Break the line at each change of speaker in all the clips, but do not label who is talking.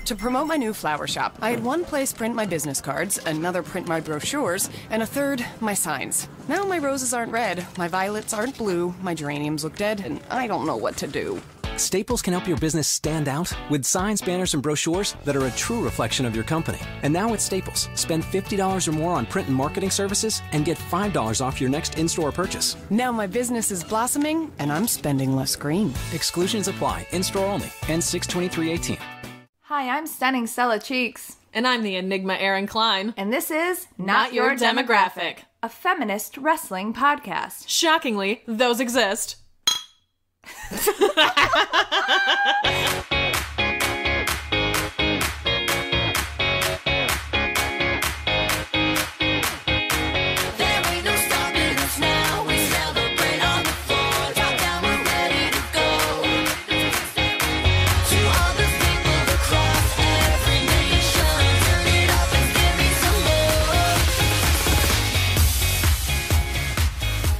To promote my new flower shop, I had one place print my business cards, another print my brochures, and a third, my signs. Now my roses aren't red, my violets aren't blue, my geraniums look dead, and I don't know what to do.
Staples can help your business stand out with signs, banners, and brochures that are a true reflection of your company. And now at Staples, spend $50 or more on print and marketing services and get $5 off your next in-store purchase.
Now my business is blossoming, and I'm spending less green.
Exclusions apply. In-store only. Ends 6/23/18.
Hi, I'm Stunning Stella Cheeks.
And I'm the Enigma Erin Cline.
And this is
Not Your Demographic,
a feminist wrestling podcast.
Shockingly, those exist.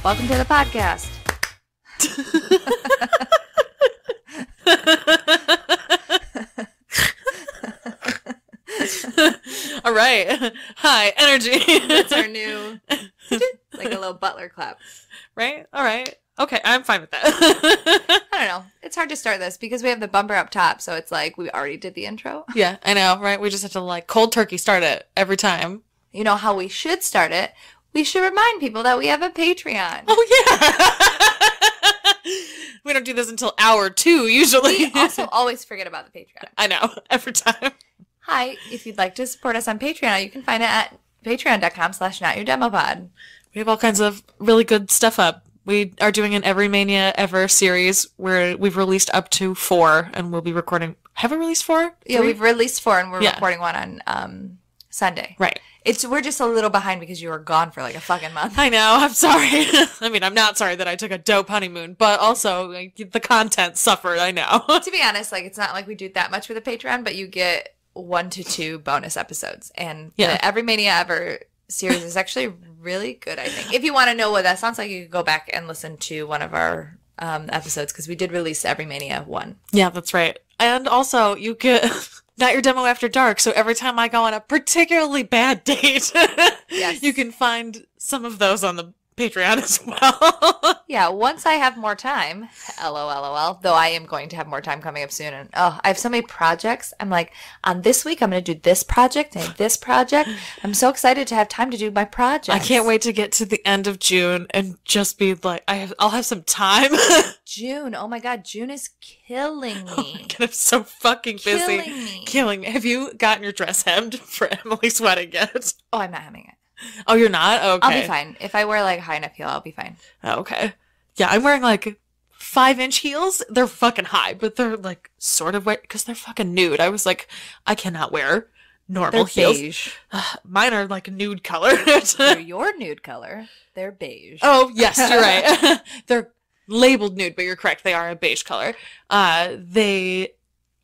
Welcome to the podcast.
All right. Hi, energy.
That's our new, like a little butler clap.
Right? All right. Okay, I'm fine with that.
I don't know. It's hard to start this because we have the bumper up top, so it's like we already did the intro.
Yeah, I know, right? We just have to like cold turkey start it every time.
You know how we should start it? We should remind people that we have a Patreon.
Oh, yeah. We don't do this until hour 2, usually.
We also always forget about the Patreon.
I know, every time.
Hi, if you'd like to support us on Patreon, you can find it at patreon.com/notyourdemopod.
We have all kinds of really good stuff up. We are doing an Every Mania Ever series where we've released up to 4, and we'll be recording. Have we released 4? 3?
Yeah, we've released 4, and we're recording one on Sunday.
Right.
We're just a little behind because you were gone for like a fucking month.
I know. I'm sorry. I mean, I'm not sorry that I took a dope honeymoon, but also like, the content suffered. I know.
To be honest, like it's not like we do that much with the Patreon, but you get 1 to 2 bonus episodes, and the Every Mania Ever series is actually really good. I think if you want to know what that sounds like, you can go back and listen to one of our episodes because we did release Every Mania 1.
Yeah, that's right. And also, you get Not Your Demo After Dark. So every time I go on a particularly bad date,
yes,
you can find some of those on the Patreon as well.
Yeah, once I have more time, LOL, though I am going to have more time coming up soon. And I have so many projects. I'm like, on this week, I'm going to do this project and this project. I'm so excited to have time to do my projects.
I can't wait to get to the end of June and just be like, I'll have some time.
June. Oh my God, June is killing me.
Oh my God, I'm so fucking busy. Killing me. Have you gotten your dress hemmed for Emily's wedding yet?
Oh, I'm not hemming it.
Oh, you're not? Okay.
I'll be fine. If I wear like high enough heel, I'll be fine.
Oh, okay. Yeah, I'm wearing like 5-inch heels. They're fucking high, but they're like sort of white because they're fucking nude. I was like, I cannot wear normal heels.
Beige.
Mine are like nude color.
They're your nude color. They're beige.
Oh, yes, you're right. They're labeled nude, but you're correct. They are a beige color. They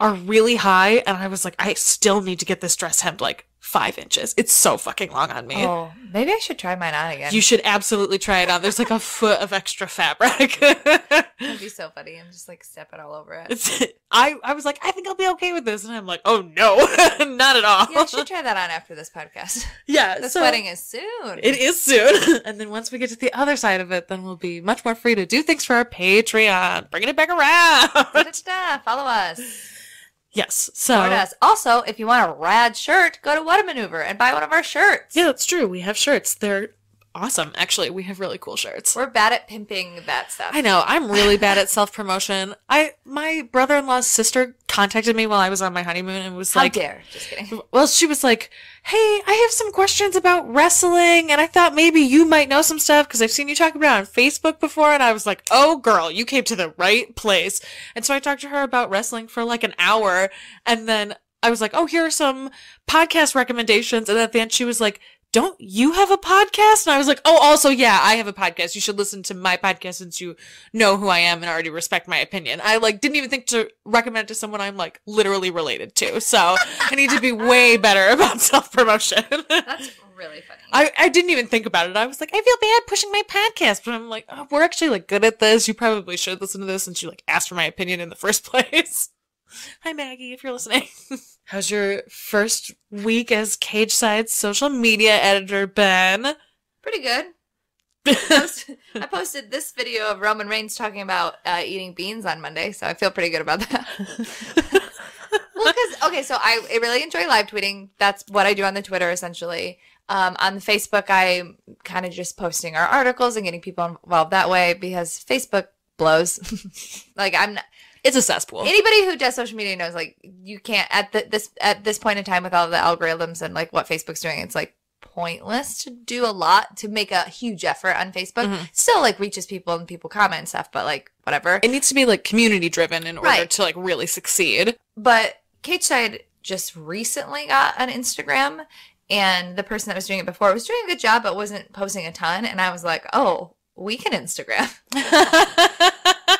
are really high, and I was like, I still need to get this dress hemmed like 5 inches. It's so fucking long on me.
Oh, maybe I should try mine on again.
You should absolutely try it on. There's like a foot of extra fabric.
That'd be so funny. I'm just like stepping all over it.
I was like, I think I'll be okay with this. And I'm like, oh no, not at all.
Yeah, I should try that on after this podcast.
Yeah.
This wedding is soon.
It is soon. And then once we get to the other side of it, then we'll be much more free to do things for our Patreon. Bringing it back around.
Follow us.
Yes. So
also, if you want a rad shirt, go to What a Maneuver and buy one of our shirts.
Yeah, that's true. We have shirts. They're awesome. Actually, we have really cool shirts.
We're bad at pimping that stuff.
I know. I'm really bad at self-promotion. My brother-in-law's sister contacted me while I was on my honeymoon and was like...
How dare. Just kidding.
Well, she was like, hey, I have some questions about wrestling, and I thought maybe you might know some stuff because I've seen you talk about it on Facebook before. And I was like, oh, girl, you came to the right place. And so I talked to her about wrestling for like an hour. And then I was like, oh, here are some podcast recommendations. And at the end, she was like, don't you have a podcast? And I was like, oh, also, yeah, I have a podcast. You should listen to my podcast since you know who I am and already respect my opinion. I like didn't even think to recommend it to someone I'm like literally related to. So I need to be way better about self-promotion.
That's really funny.
I didn't even think about it. I was like, I feel bad pushing my podcast, but I'm like, oh, we're actually like good at this. You probably should listen to this. And she like asked for my opinion in the first place. Hi, Maggie, if you're listening. How's your first week as Cage Side's social media editor been?
Pretty good. I posted this video of Roman Reigns talking about eating beans on Monday, so I feel pretty good about that. Well, so I really enjoy live tweeting. That's what I do on the Twitter, essentially. On the Facebook, I'm kind of just posting our articles and getting people involved that way because Facebook blows. Like,
it's a cesspool.
Anybody who does social media knows, like, you can't at this point in time with all the algorithms and like what Facebook's doing. It's like pointless to do a lot to make a huge effort on Facebook.
Mm-hmm.
Still, like, reaches people and people comment and stuff, but like whatever.
It needs to be like community driven in order to like really succeed.
But Cage Side just recently got an Instagram, and the person that was doing it before was doing a good job, but wasn't posting a ton. And I was like, oh, we can Instagram.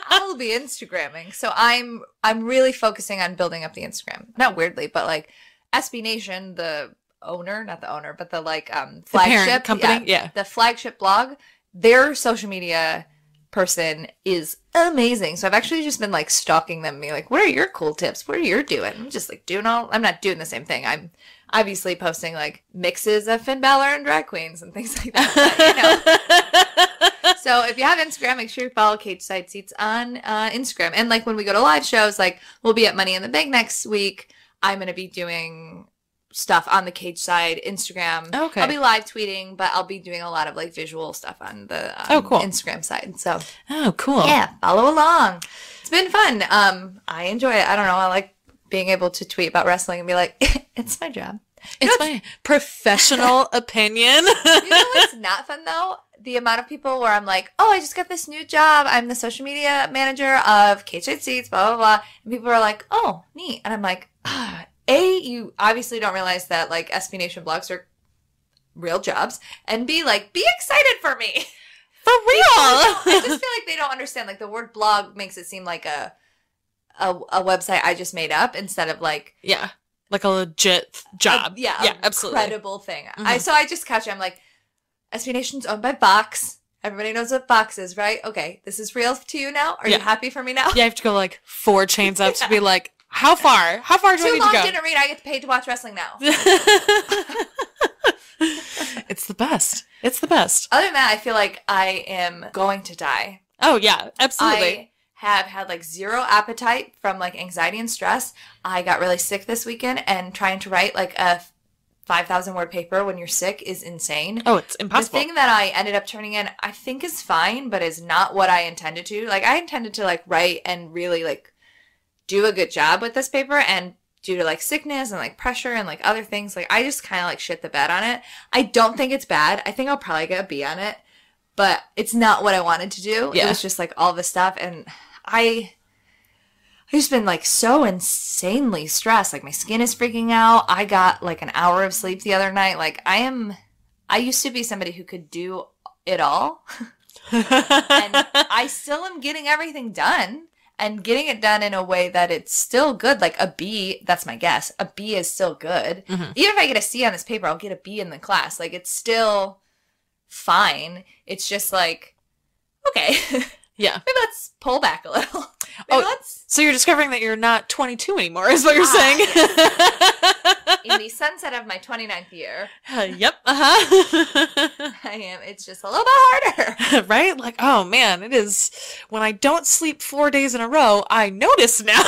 I'll be Instagramming. So I'm really focusing on building up the Instagram. Not weirdly, but like SB Nation, the owner, not the owner, but the like flagship
company, yeah,
the flagship blog, their social media person is amazing. So I've actually just been like stalking them, being like, what are your cool tips? What are you doing? I'm just like I'm not doing the same thing. I'm obviously posting like mixes of Finn Balor and drag queens and things like that. But, so if you have Instagram, make sure you follow Cage Side Seats on Instagram. And like when we go to live shows, like we'll be at Money in the Bank next week. I'm going to be doing stuff on the Cage Side Instagram.
Okay.
I'll be live tweeting, but I'll be doing a lot of like visual stuff on the
cool.
Instagram side. So
cool.
Yeah, follow along. It's been fun. I enjoy it. I don't know. I like being able to tweet about wrestling and be like, it's my job.
It's my professional opinion.
You know what's not fun though? The amount of people where I'm like, oh, I just got this new job. I'm the social media manager of Cage Side Seats, blah, blah, blah. And people are like, oh, neat. And I'm like, A, you obviously don't realize that like SB Nation blogs are real jobs. And B, like, be excited for me.
For real.
I just feel like they don't understand. Like the word blog makes it seem like a website I just made up instead of like.
Yeah. Like a legit job. Absolutely.
Incredible thing. Mm-hmm. So I just catch it. I'm like, SB Nation's owned by Vox. Everybody knows what Vox is, right? Okay, this is real to you now? Are you happy for me now?
Yeah, I have to go like 4 chains up to be like, how far? How far do I need to go?
Too long didn't read. I get paid to watch wrestling now.
It's the best. It's the best.
Other than that, I feel like I am going to die.
Oh, yeah, absolutely.
I have had like zero appetite from like anxiety and stress. I got really sick this weekend, and trying to write like a 5,000 word paper when you're sick is insane.
Oh, it's impossible.
The thing that I ended up turning in, I think is fine, but is not what I intended to. Like I intended to like write and really like do a good job with this paper, and due to like sickness and like pressure and like other things, like I just kind of like shit the bed on it. I don't think it's bad. I think I'll probably get a B on it, but it's not what I wanted to do. Yeah. It was just like all this stuff, and I've just been like so insanely stressed. Like my skin is freaking out. I got like an hour of sleep the other night. Like I used to be somebody who could do it all. And I still am getting everything done and getting it done in a way that it's still good. Like a B, that's my guess. A B is still good. Mm-hmm. Even if I get a C on this paper, I'll get a B in the class. Like it's still fine. It's just like, okay.
Yeah.
Maybe let's pull back a little.
So you're discovering that you're not 22 anymore, is what you're saying?
In the sunset of my 29th year.
Yep. Uh-huh.
I am. It's just a little bit harder.
Right? Like, oh man, it is. When I don't sleep 4 days in a row, I notice now.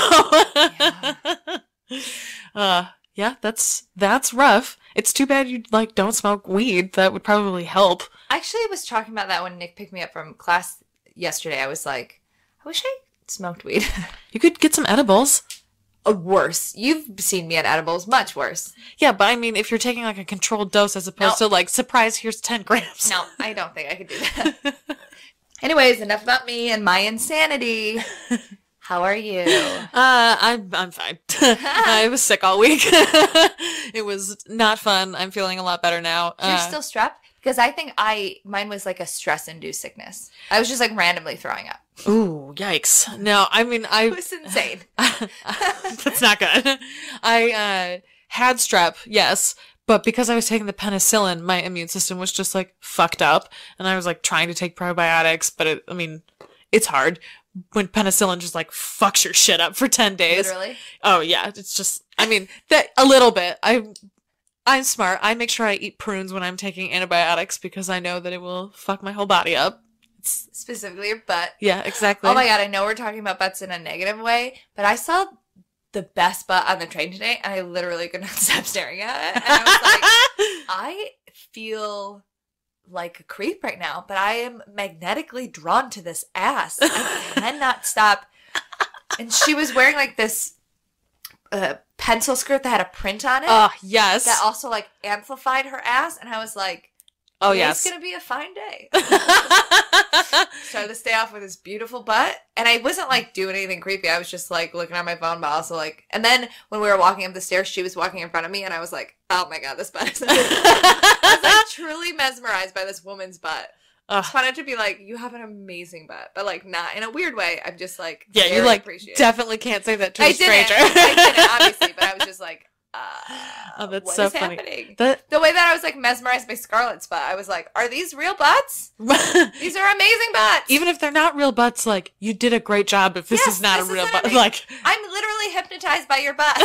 Yeah, that's rough. It's too bad you like don't smoke weed. That would probably help.
I actually was talking about that when Nick picked me up from class yesterday. I was like, I wish I smoked weed.
You could get some edibles.
Worse. You've seen me at edibles. Much worse.
Yeah, but I mean, if you're taking like a controlled dose as opposed to like, surprise, here's 10 grams.
No, I don't think I could do that. Anyways, enough about me and my insanity. How are you?
I'm fine. I was sick all week. It was not fun. I'm feeling a lot better now.
You're still strep? Because I think mine was like a stress-induced sickness. I was just like randomly throwing up.
Ooh, yikes. No, I mean,
It was insane.
That's not good. I had strep, yes, but because I was taking the penicillin, my immune system was just like fucked up, and I was like trying to take probiotics, but it's hard. when penicillin just like fucks your shit up for 10 days.
Literally?
Oh yeah. It's just, I mean, that a little bit. I'm smart. I make sure I eat prunes when I'm taking antibiotics because I know that it will fuck my whole body up.
Specifically your butt.
Yeah, exactly.
Oh my God, I know we're talking about butts in a negative way, but I saw the best butt on the train today, and I literally could not stop staring at it. And I was like, I feel like a creep right now, but I am magnetically drawn to this ass. I cannot stop. And she was wearing like this pencil skirt that had a print on it.
Oh, yes.
That also like amplified her ass, and I was like,
oh, yes.
It's going to be a fine day. Started to stay off with this beautiful butt. And I wasn't like doing anything creepy. I was just like looking at my phone, but also like, and then when we were walking up the stairs, she was walking in front of me and I was like, oh my God, this butt is amazing. I was like truly mesmerized by this woman's butt. I just wanted to be like, you have an amazing butt, but like not in a weird way. I'm just like,
yeah, you like definitely can't say that to a stranger.
I didn't, obviously, but I was just like,
oh, that's
what
so
is
funny.
Happening?
The
way that I was like mesmerized by Scarlett's butt, I was like, are these real butts? These are amazing butts.
Even if they're not real butts, like you did a great job. If this is not a real butt, like
I'm literally hypnotized by your butt.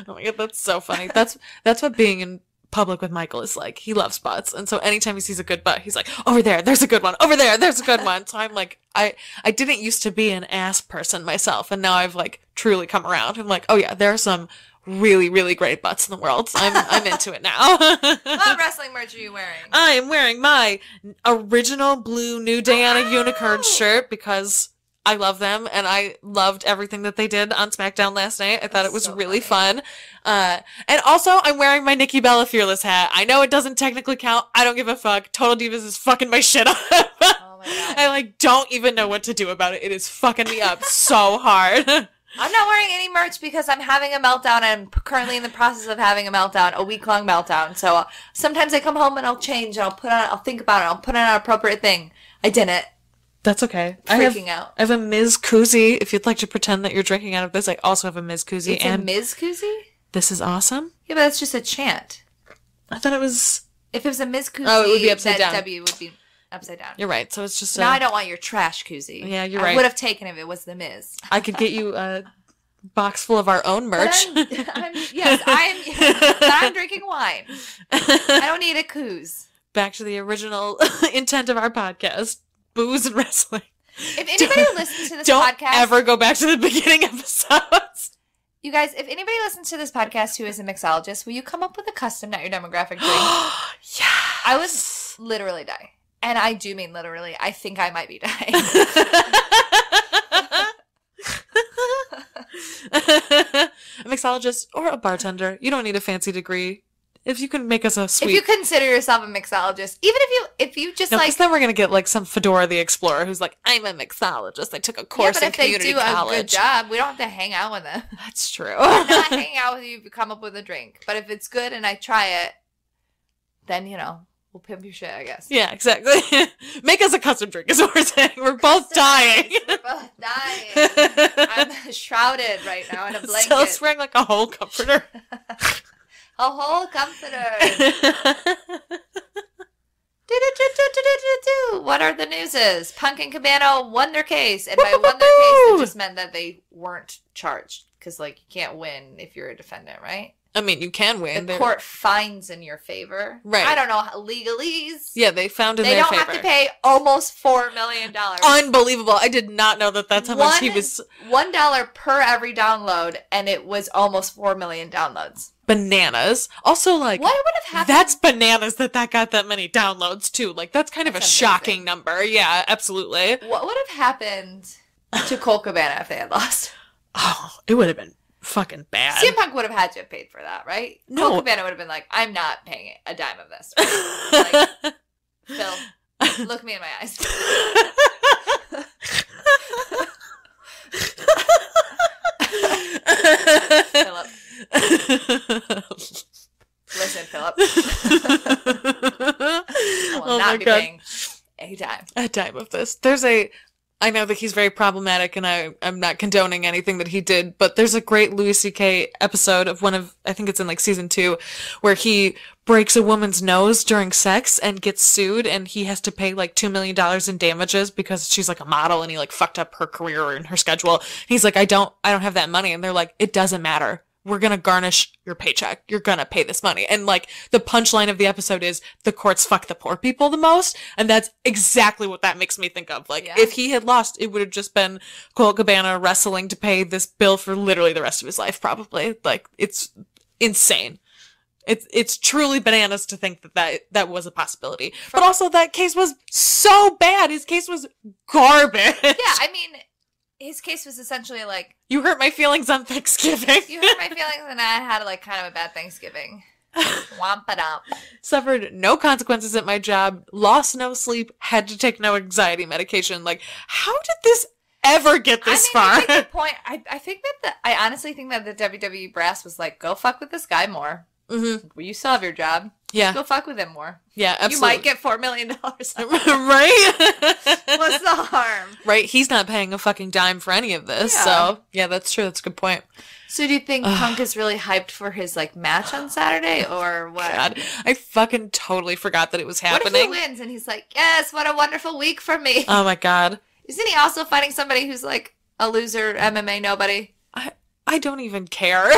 Oh my God, that's so funny. That's what being in public with Michael is like. He loves butts, and so anytime he sees a good butt, he's like, over there, there's a good one. Over there, there's a good one. So I'm like, I didn't used to be an ass person myself, and now I've like truly come around. I'm like, oh yeah, there are some really, really great butts in the world. So I'm into it now.
What wrestling merch are you wearing?
I am wearing my original blue New Day on a Unicorn shirt because I love them, and I loved everything that they did on SmackDown last night. I thought it was so really fun. And also, I'm wearing my Nikki Bella Fearless hat. I know it doesn't technically count. I don't give a fuck. Total Divas is fucking my shit up. Oh my God. I like don't even know what to do about it. It is fucking me up so hard.
I'm not wearing any merch because I'm having a meltdown. I'm currently in the process of having a meltdown, a week-long meltdown. So sometimes I come home and I'll change and I'll think about it. I'll put on an appropriate thing. I didn't.
That's okay.
Freaking out.
I have a Ms. Koozie. If you'd like to pretend that you're drinking out of this, I also have a Ms. Koozie.
It's a Ms. Koozie?
This is awesome.
Yeah, but that's just a chant.
I thought it was...
If it was a Ms. Koozie,
oh, it would be upside down.
W would be upside down.
You're right. So it's just
now I don't want your trash koozie.
Yeah, you're right.
I would have taken if it was the Ms.
I could get you a box full of our own merch.
I'm drinking wine. I don't need a kooze.
Back to the original intent of our podcast. Booze and wrestling.
If anybody listens to this
don't
podcast...
Don't ever go back to the beginning episodes.
You guys, if anybody listens to this podcast who is a mixologist, will you come up with a custom Not Your Demographic drink?
Yes.
I would literally die. And I do mean literally. I think I might be dying.
A mixologist or a bartender. You don't need a fancy degree. If you can make us a sweet...
If you consider yourself a mixologist, even if you just
because then we're going to get like some Fedora the Explorer who's like, I'm a mixologist. I took a course in community college.
But if they do a good job, we don't have to hang out with them.
That's true.
We're not hanging out with you if you come up with a drink. But if it's good and I try it, then, we'll pimp your shit, I guess.
Yeah, exactly. Make us a custom drink is what we're saying. We're both dying.
We're both dying. I'm shrouded right now in a blanket.
Stella's wearing like a whole comforter.
A whole comforter. What are the newses? Pumpkin Cabana won their case. And by won their case, it just meant that they weren't charged. Because, you can't win if you're a defendant, right?
I mean, you can win.
The court finds in your favor.
Right.
I don't know legalese.
Yeah, they found in their favor.
They don't have to pay almost $4 million.
Unbelievable. I did not know that that's how much he was.
$1 per every download, and it was almost 4 million downloads.
Bananas. Also, what
would have happened?
That's bananas that got that many downloads, too. That's kind of a shocking number. Yeah, absolutely.
What would have happened to Colt Cabana if they had lost?
Oh, it would have been fucking bad.
CM Punk would have had to have paid for that, right?
No.
Colt Cabana would have been like, I'm not paying a dime of this. Right? Phil, look me in my eyes. Philip. Listen, Philip. I will not be paying a dime.
A dime of this. There's a I know that he's very problematic, and I'm not condoning anything that he did, but there's a great Louis C.K. episode of I think it's in like season 2, where he breaks a woman's nose during sex and gets sued, and he has to pay like $2 million in damages because she's like a model and he like fucked up her career and her schedule. He's like, I don't have that money. And they're like, it doesn't matter. We're going to garnish your paycheck. You're going to pay this money. And like the punchline of the episode is the courts fuck the poor people the most. And that's exactly what that makes me think of. Like if he had lost, it would have just been Colt Cabana wrestling to pay this bill for literally the rest of his life, probably. Like it's insane. It's truly bananas to think that was a possibility. But also that case was so bad. His case was garbage.
Yeah, I mean, his case was essentially like,
you hurt my feelings on Thanksgiving.
You hurt my feelings, and I had like kind of a bad Thanksgiving. Womp it up.
Suffered no consequences at my job. Lost no sleep. Had to take no anxiety medication. Like, how did this ever get this far?
I think the point. I think that I honestly think that the WWE brass was like, go fuck with this guy more. Mm-hmm. Well, you still have your job. Yeah. Go fuck with him more.
Yeah, absolutely.
You might get $4 million.
Right?
What's the harm?
Right. He's not paying a fucking dime for any of this. Yeah. So, yeah, that's true. That's a good point.
So do you think Punk is really hyped for his like match on Saturday or what?
God, I fucking totally forgot that it was happening.
What if he wins and he's like, yes, what a wonderful week for me.
Oh my God.
Isn't he also fighting somebody who's like a loser MMA nobody?
I don't even care.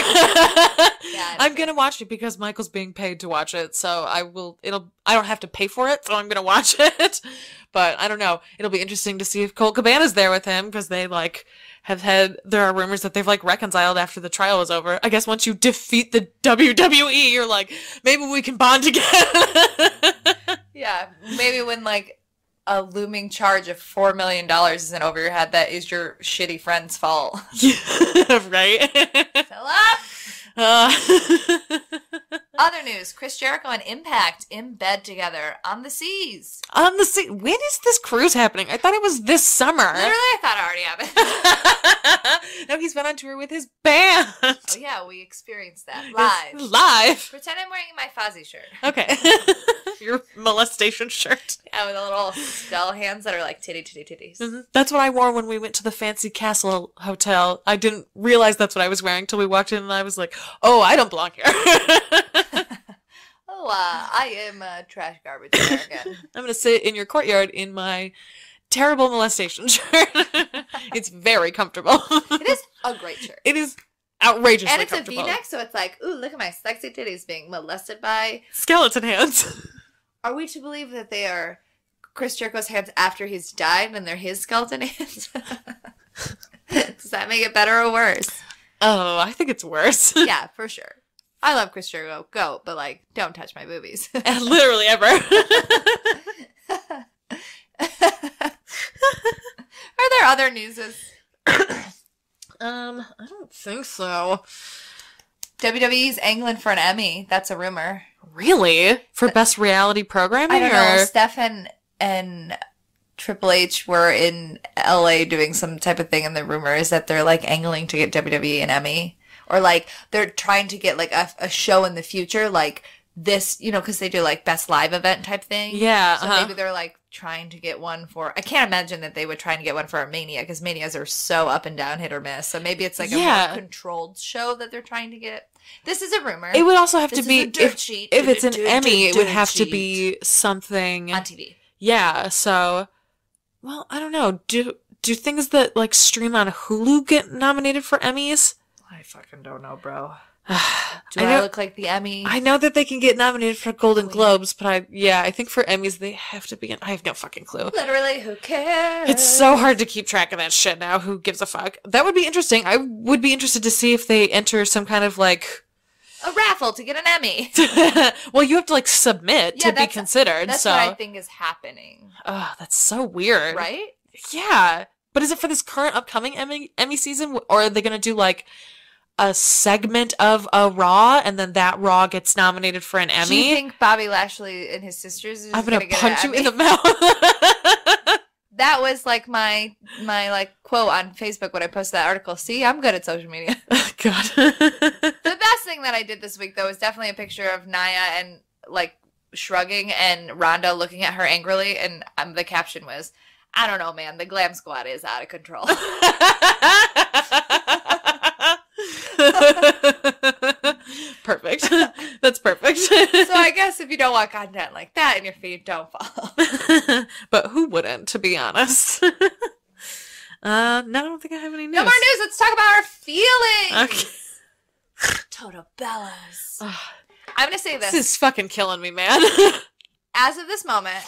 I'm going to watch it because Michael's being paid to watch it. So I don't have to pay for it. So I'm going to watch it. But I don't know. It'll be interesting to see if Colt Cabana's there with him because they like there are rumors that they've like reconciled after the trial was over. I guess once you defeat the WWE, you're like, maybe we can bond again.
Yeah. Maybe when like a looming charge of $4 million isn't over your head, that is your shitty friend's fault.
Right?
Philip! Other news, Chris Jericho and Impact in bed together on the seas.
On the sea. When is this cruise happening? I thought it was this summer.
Literally, I thought it already happened.
No, he's been on tour with his band.
Oh, yeah, we experienced that. Live.
Live.
Pretend I'm wearing my Fozzie shirt.
Okay. Your molestation shirt.
Yeah, with the little skull hands that are like titties.
Mm-hmm. That's what I wore when we went to the fancy castle hotel. I didn't realize that's what I was wearing until we walked in and I was like, oh, I don't belong here.
I am a trash garbage American.
I'm going to sit in your courtyard in my terrible molestation shirt. It's very comfortable.
It is a great shirt.
It is outrageously
and it's
comfortable.
A V-neck, so it's like, ooh, look at my sexy titties being molested by
skeleton hands.
Are we to believe that they are Chris Jericho's hands after he's died and they're his skeleton hands? Does that make it better or worse?
Oh, I think it's worse.
Yeah, for sure. I love Chris Jericho, go, but like, don't touch my boobies.
Literally ever.
Are there other newses?
I don't think so.
WWE's angling for an Emmy. That's a rumor.
Really? For best reality programming?
I don't know. Steph and Triple H were in LA doing some type of thing, and the rumor is that they're like angling to get WWE an Emmy. Or like they're trying to get like a show in the future, like this, you know, because they do like best live event type thing.
Yeah.
So maybe they're like trying to get one for. I can't imagine that they would try and get one for a Mania because Manias are so up and down, hit or miss. So maybe it's like a more controlled show that they're trying to get. This is a rumor.
It would also have to be if it's an Emmy, it would have to be something
on TV.
Yeah. So, well, I don't know. Do things that like stream on Hulu get nominated for Emmys?
I fucking don't know, bro. I look like the Emmy?
I know that they can get nominated for Golden Globes, but I think for Emmys they have to be I have no fucking clue.
Literally, who cares?
It's so hard to keep track of that shit now. Who gives a fuck? That would be interesting. I would be interested to see if they enter some kind of like
a raffle to get an Emmy.
Well, you have to like submit to be considered.
That's
so
what I think is happening.
Oh, that's so weird.
Right?
Yeah. But is it for this current upcoming Emmy season, or are they going to do like a segment of a Raw, and then that Raw gets nominated for an Emmy?
Do you think Bobby Lashley and his sisters is
I'm gonna
get
punch
an
you
Emmy?
in the mouth.
That was like my like quote on Facebook when I posted that article. See, I'm good at social media.
God.
The best thing that I did this week though was definitely a picture of Nia and like shrugging and Ronda looking at her angrily, and the caption was, I don't know, man. The glam squad is out of control.
Perfect. That's perfect.
So I guess if you don't want content like that in your feed, don't follow.
But who wouldn't, to be honest? No, I don't think I have any news.
No more news. Let's talk about our feelings.
Okay.
Total Bellas. I'm going to say this.
This is fucking killing me, man.
As of this moment,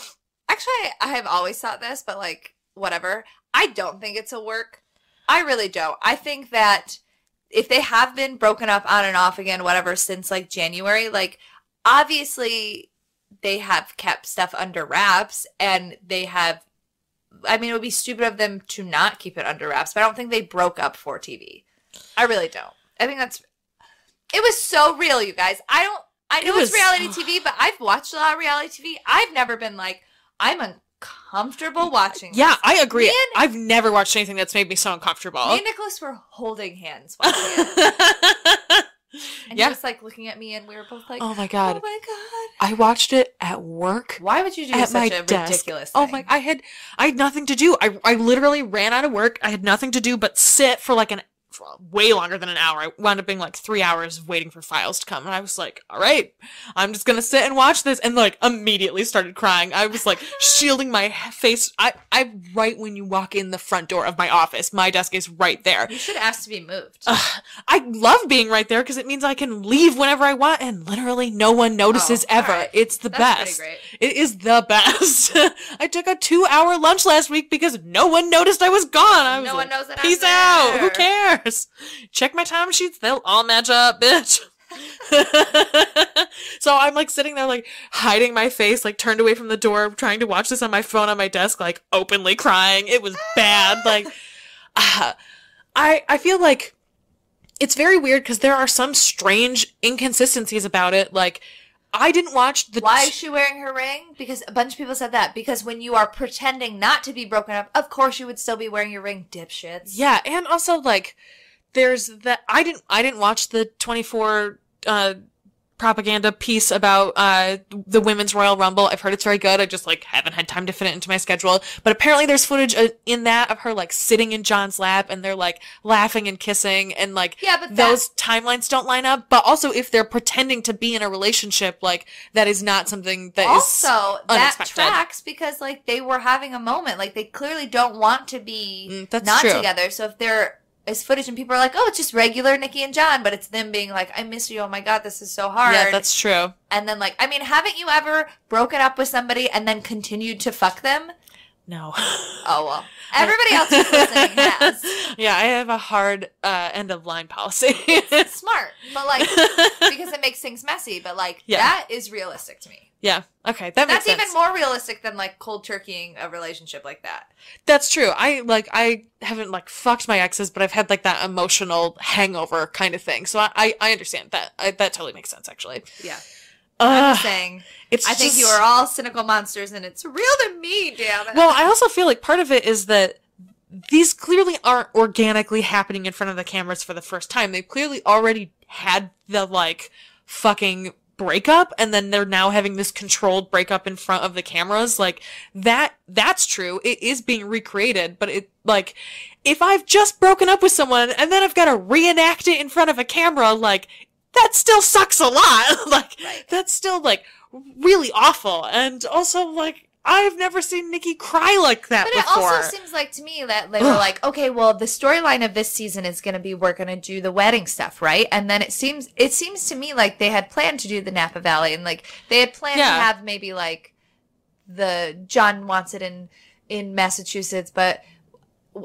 actually, I have always thought this, but like, whatever. I don't think it's a work. I really don't. I think that if they have been broken up on and off again, whatever, since like January, like, obviously they have kept stuff under wraps, and they have, I mean, it would be stupid of them to not keep it under wraps, but I don't think they broke up for TV. I really don't. I think it was so real, you guys. I know it's reality TV, but I've watched a lot of reality TV. I've never been like, I'm uncomfortable watching this.
Yeah, I agree. I've never watched anything that's made me so uncomfortable.
Me and Nicholas were holding hands watching it. And he was like looking at me, and we were both like,
oh my God.
Oh my God.
I watched it at work.
Why would you do
at
such
my
a
desk.
ridiculous thing?
Oh my, I had nothing to do. I literally ran out of work. I had nothing to do but sit for like way longer than an hour. I wound up being like 3 hours waiting for files to come. And I was like, all right, I'm just going to sit and watch this. And like immediately started crying. I was like shielding my face. I right when you walk in the front door of my office, my desk is right there.
You should ask to be moved.
I love being right there because it means I can leave whenever I want and literally no one notices ever.
Right.
It's the best.
Pretty great.
It is the best. I took a 2-hour lunch last week because no one noticed I was gone. I was
no
like,
one knows that
peace
I'm
out.
there.
Who cares? Check my time sheets. They'll all match up, bitch. So I'm like sitting there like hiding my face, like turned away from the door, trying to watch this on my phone on my desk, like openly crying. It was bad. Like, I feel like it's very weird because there are some strange inconsistencies about it. Like, I didn't watch the...
Why is she wearing her ring? Because a bunch of people said that. Because when you are pretending not to be broken up, of course you would still be wearing your ring, dipshits.
Yeah, and also, like, there's that... I didn't watch the 24 propaganda piece about the Women's Royal Rumble. I've heard it's very good. I just, like, haven't had time to fit it into my schedule. But apparently there's footage in that of her, like, sitting in John's lap, and they're, like, laughing and kissing, and, like,
yeah, but
those timelines don't line up. But also, if they're pretending to be in a relationship, like, that is not something that
also,
is unexpected.
that tracks because, like, they were having a moment. Like, they clearly don't want to be not
true.
together. So if there is footage and people are like, oh, it's just regular Nikki and John, but it's them being like, I miss you. Oh my God, this is so hard.
Yeah, that's true.
And then, like, I mean, haven't you ever broken up with somebody and then continued to fuck them?
No.
Oh, well. Everybody else who's listening has.
Yeah, I have a hard end of line policy.
It's smart, but, like, because it makes things messy, but, like, that is realistic to me.
Yeah, okay, that makes sense.
That's even more realistic than, like, cold turkeying a relationship like that.
That's true. I haven't, like, fucked my exes, but I've had, like, that emotional hangover kind of thing. So I understand that. That totally makes sense, actually.
Yeah. I'm just saying, I think you are all cynical monsters, and it's real to me, damn it.
Well, I also feel like part of it is that these clearly aren't organically happening in front of the cameras for the first time. They've clearly already had the, like, fucking breakup, and then they're now having this controlled breakup in front of the cameras. Like, that's true. It is being recreated, but it, like, if I've just broken up with someone and then I've got to reenact it in front of a camera, like, that still sucks a lot. Like, that's still, like, really awful. And also, like, I've never seen Nikki cry like that before.
But it also seems like to me that they were like, okay, well, the storyline of this season is going to be we're going to do the wedding stuff, right? And then it seems to me like they had planned to do the Napa Valley, and like they had planned to have maybe like the John wants it in Massachusetts, but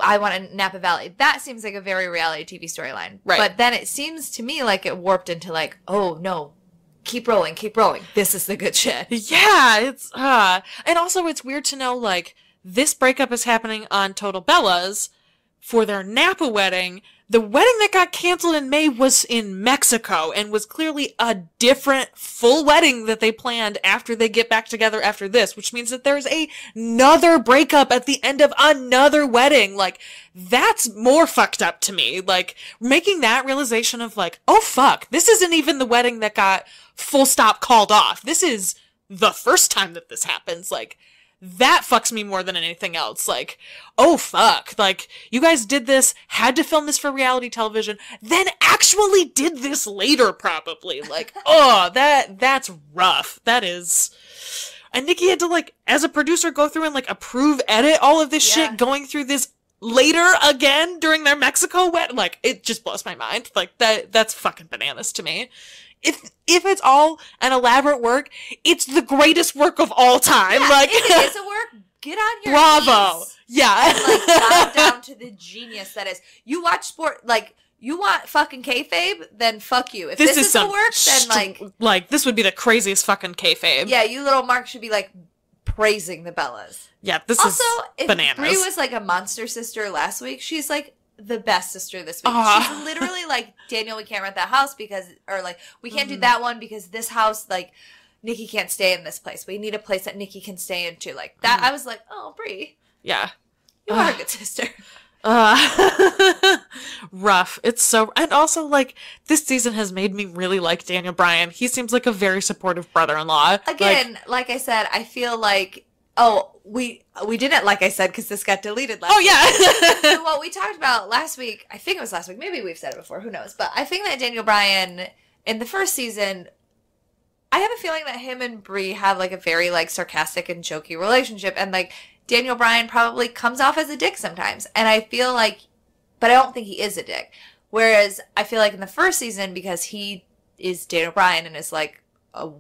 I want a Napa Valley. That seems like a very reality TV storyline. Right. But then it seems to me like it warped into like, oh no, keep rolling. This is the good shit.
Yeah, it's, and also it's weird to know, like, this breakup is happening on Total Bellas for their Napa wedding. The wedding that got canceled in May was in Mexico and was clearly a different full wedding that they planned after they get back together after this, which means that there's another breakup at the end of another wedding. Like, that's more fucked up to me. Like, making that realization of like, oh fuck, this isn't even the wedding that got full stop called off. This is the first time that this happens. Like, that fucks me more than anything else. Like, oh fuck, like, you guys did this, had to film this for reality television, then actually did this later probably. Like, oh, that's rough. That is. And Nikki had to, like, as a producer, go through and, like, approve, edit all of this shit, going through this later again during their Mexico wed. Like, it just blows my mind. Like, that's fucking bananas to me. If it's all an elaborate work, it's the greatest work of all time.
Yeah,
like,
if it is a work, get on your
bravo.
knees.
Yeah.
And, like, bow down to the genius that is. You watch sport, like, you want fucking kayfabe, then fuck you. If this is the work, then,
like, this would be the craziest fucking kayfabe.
Yeah, you little Mark should be, like, praising the Bellas.
Yeah, this
also,
is bananas.
If Brie was, like, a monster sister last week, she's, like, the best sister this week. She's literally like, Daniel, we can't rent that house because, or like, we can't do that one because this house, like, Nikki can't stay in this place. We need a place that Nikki can stay into. Like, that, I was like, oh, Brie.
Yeah.
You are a good sister.
Rough. It's so, and also, like, this season has made me really like Daniel Bryan. He seems like a very supportive brother-in-law.
Again, like I said, I feel like, we didn't, like I said, because this got deleted last week.
Yeah.
So what we talked about last week, I think it was last week, maybe we've said it before, who knows, but I think that Daniel Bryan, in the first season, I have a feeling that him and Brie have, like, a very, like, sarcastic and jokey relationship, and, like, Daniel Bryan probably comes off as a dick sometimes, and I feel like, but I don't think he is a dick, whereas I feel like in the first season, because he is Daniel Bryan and is, like, a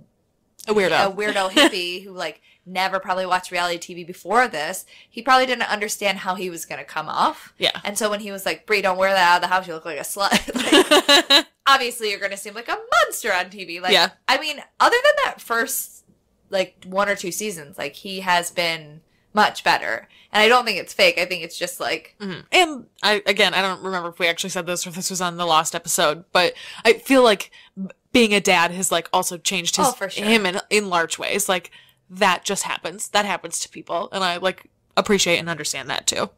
weirdo hippie who, like, never probably watched reality TV before this, he probably didn't understand how he was going to come off.
Yeah.
And so when he was like, Brie, don't wear that out of the house, you look like a slut. Like, obviously, you're going to seem like a monster on TV. Like,
yeah.
I mean, other than that first, like, 1 or 2 seasons, like, he has been much better. And I don't think it's fake. I think it's just, like...
Mm-hmm. And, I don't remember if we actually said this or if this was on the Lost episode, but I feel like being a dad has, like, also changed him in large ways. Like, that just happens. That happens to people. And I, like, appreciate and understand that, too.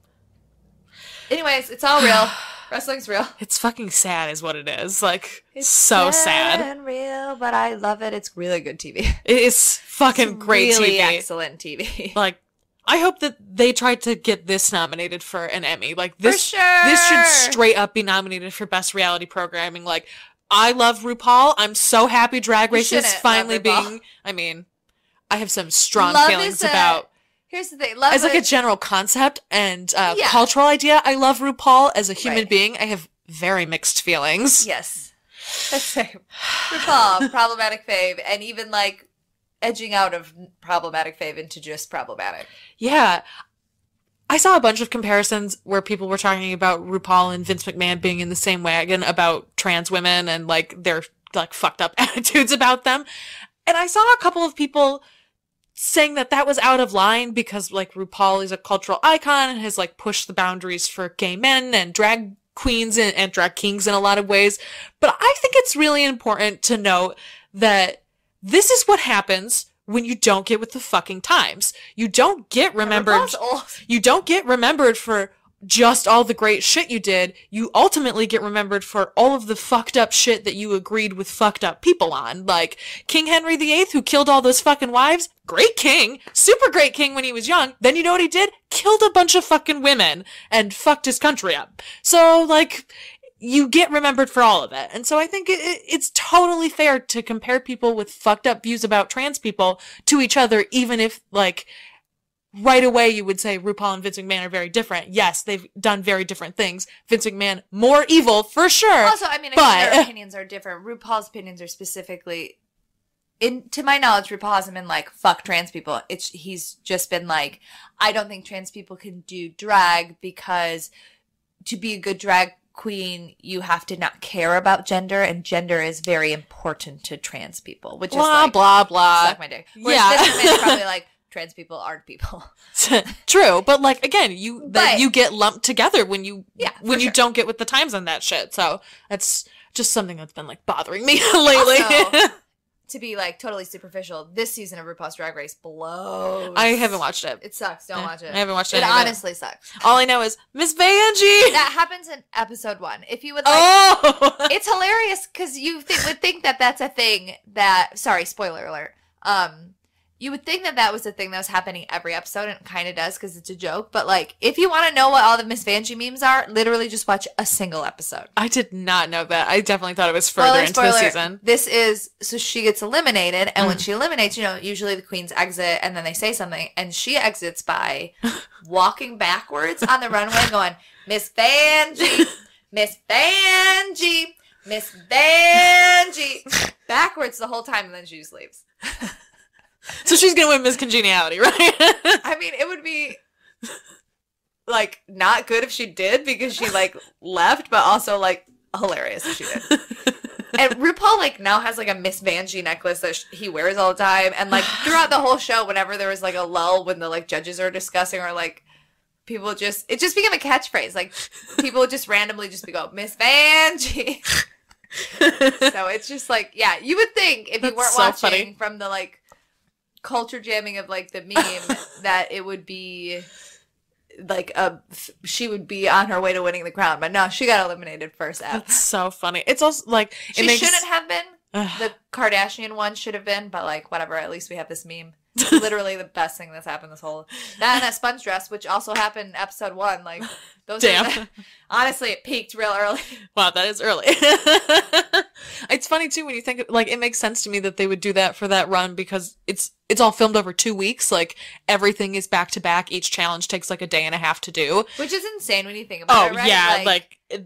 Anyways, it's all real. Wrestling's real.
It's fucking sad is what it is. Like,
it's
so sad.
And real, but I love it. It's really good TV.
It is fucking great
really
TV.
Excellent TV.
Like, I hope that they tried to get this nominated for an Emmy. Like, this,
for sure.
This should straight up be nominated for Best Reality Programming. Like, I love RuPaul. I'm so happy Drag Race is finally being... I mean... I have some strong feelings about.
Here's the thing.
As like a general concept and cultural idea, I love RuPaul. As a human being, I have very mixed feelings.
Yes. Same. RuPaul, problematic fave, and even like edging out of problematic fave into just problematic.
Yeah. I saw a bunch of comparisons where people were talking about RuPaul and Vince McMahon being in the same wagon about trans women and like their like fucked up attitudes about them. And I saw a couple of people saying that was out of line because, like, RuPaul is a cultural icon and has, like, pushed the boundaries for gay men and drag queens and drag kings in a lot of ways. But I think it's really important to note that this is what happens when you don't get with the fucking times. You don't get remembered. You don't get remembered for just all the great shit you did. You ultimately get remembered for all of the fucked up shit that you agreed with fucked up people on. Like King Henry VIII, who killed all those fucking wives. Great king. Super great king when he was young. Then you know what he did? Killed a bunch of fucking women and fucked his country up. So, like, you get remembered for all of it. And so I think it's totally fair to compare people with fucked up views about trans people to each other, even if, like, right away you would say RuPaul and Vince McMahon are very different. Yes, they've done very different things. Vince McMahon, more evil, for sure.
Also, I mean, their opinions are different. RuPaul's opinions are specifically, to my knowledge, RuPaul hasn't been like, fuck trans people. He's just been like, I don't think trans people can do drag because to be a good drag queen, you have to not care about gender, and gender is very important to trans people, which
blah,
is like,
blah, blah.
Suck my dick. Whereas Vince McMahon's probably like, trans people aren't people.
True, but like again, you get lumped together when you don't get with the times on that shit. So that's just something that's been like bothering me lately.
Also, to be like totally superficial, this season of RuPaul's Drag Race blows.
I haven't watched it.
It sucks. Don't watch it.
I haven't watched it.
It honestly sucks.
All I know is Miss Vanjie.
That happens in episode 1. If you would like, it's hilarious because you would think that that's a thing that. Sorry, spoiler alert. you would think that that was the thing that was happening every episode, and it kind of does because it's a joke. But, like, if you want to know what all the Miss Vanjie memes are, literally just watch a single episode.
I did not know that. I definitely thought it was further into the season.
This is, so she gets eliminated, and when she eliminates, you know, usually the queens exit, and then they say something, and she exits by walking backwards on the runway going, Miss Vanjie, Miss Vanjie, Miss Vanjie, backwards the whole time, and then she just leaves.
So she's going to win Miss Congeniality, right?
I mean, it would be, like, not good if she did because she, like, left, but also, like, hilarious if she did. And RuPaul, like, now has, like, a Miss Vanjie necklace that he wears all the time. And, like, throughout the whole show, whenever there was, like, a lull when the, like, judges are discussing or, like, people just, it just became a catchphrase. Like, people would just randomly just go, Miss Vanjie. So it's just, like, yeah, you would think if you weren't
so
watching
funny.
from the, like, culture jamming of, like, the meme that it would be like she would be on her way to winning the crown, but no, she got eliminated first out.
That's so funny. It's also like
she shouldn't have been. The Kardashian one should have been, but like whatever, at least we have this meme. It's literally the best thing that's happened this whole, that and that sponge dress, which also happened in episode 1. Like those
damn.
Honestly, it peaked real early.
Wow, that is early. It's funny too when you think, like, it makes sense to me that they would do that for that run because it's all filmed over 2 weeks. Like everything is back to back. Each challenge takes like a day and a half to do,
which is insane when you think about it. Right?
Yeah,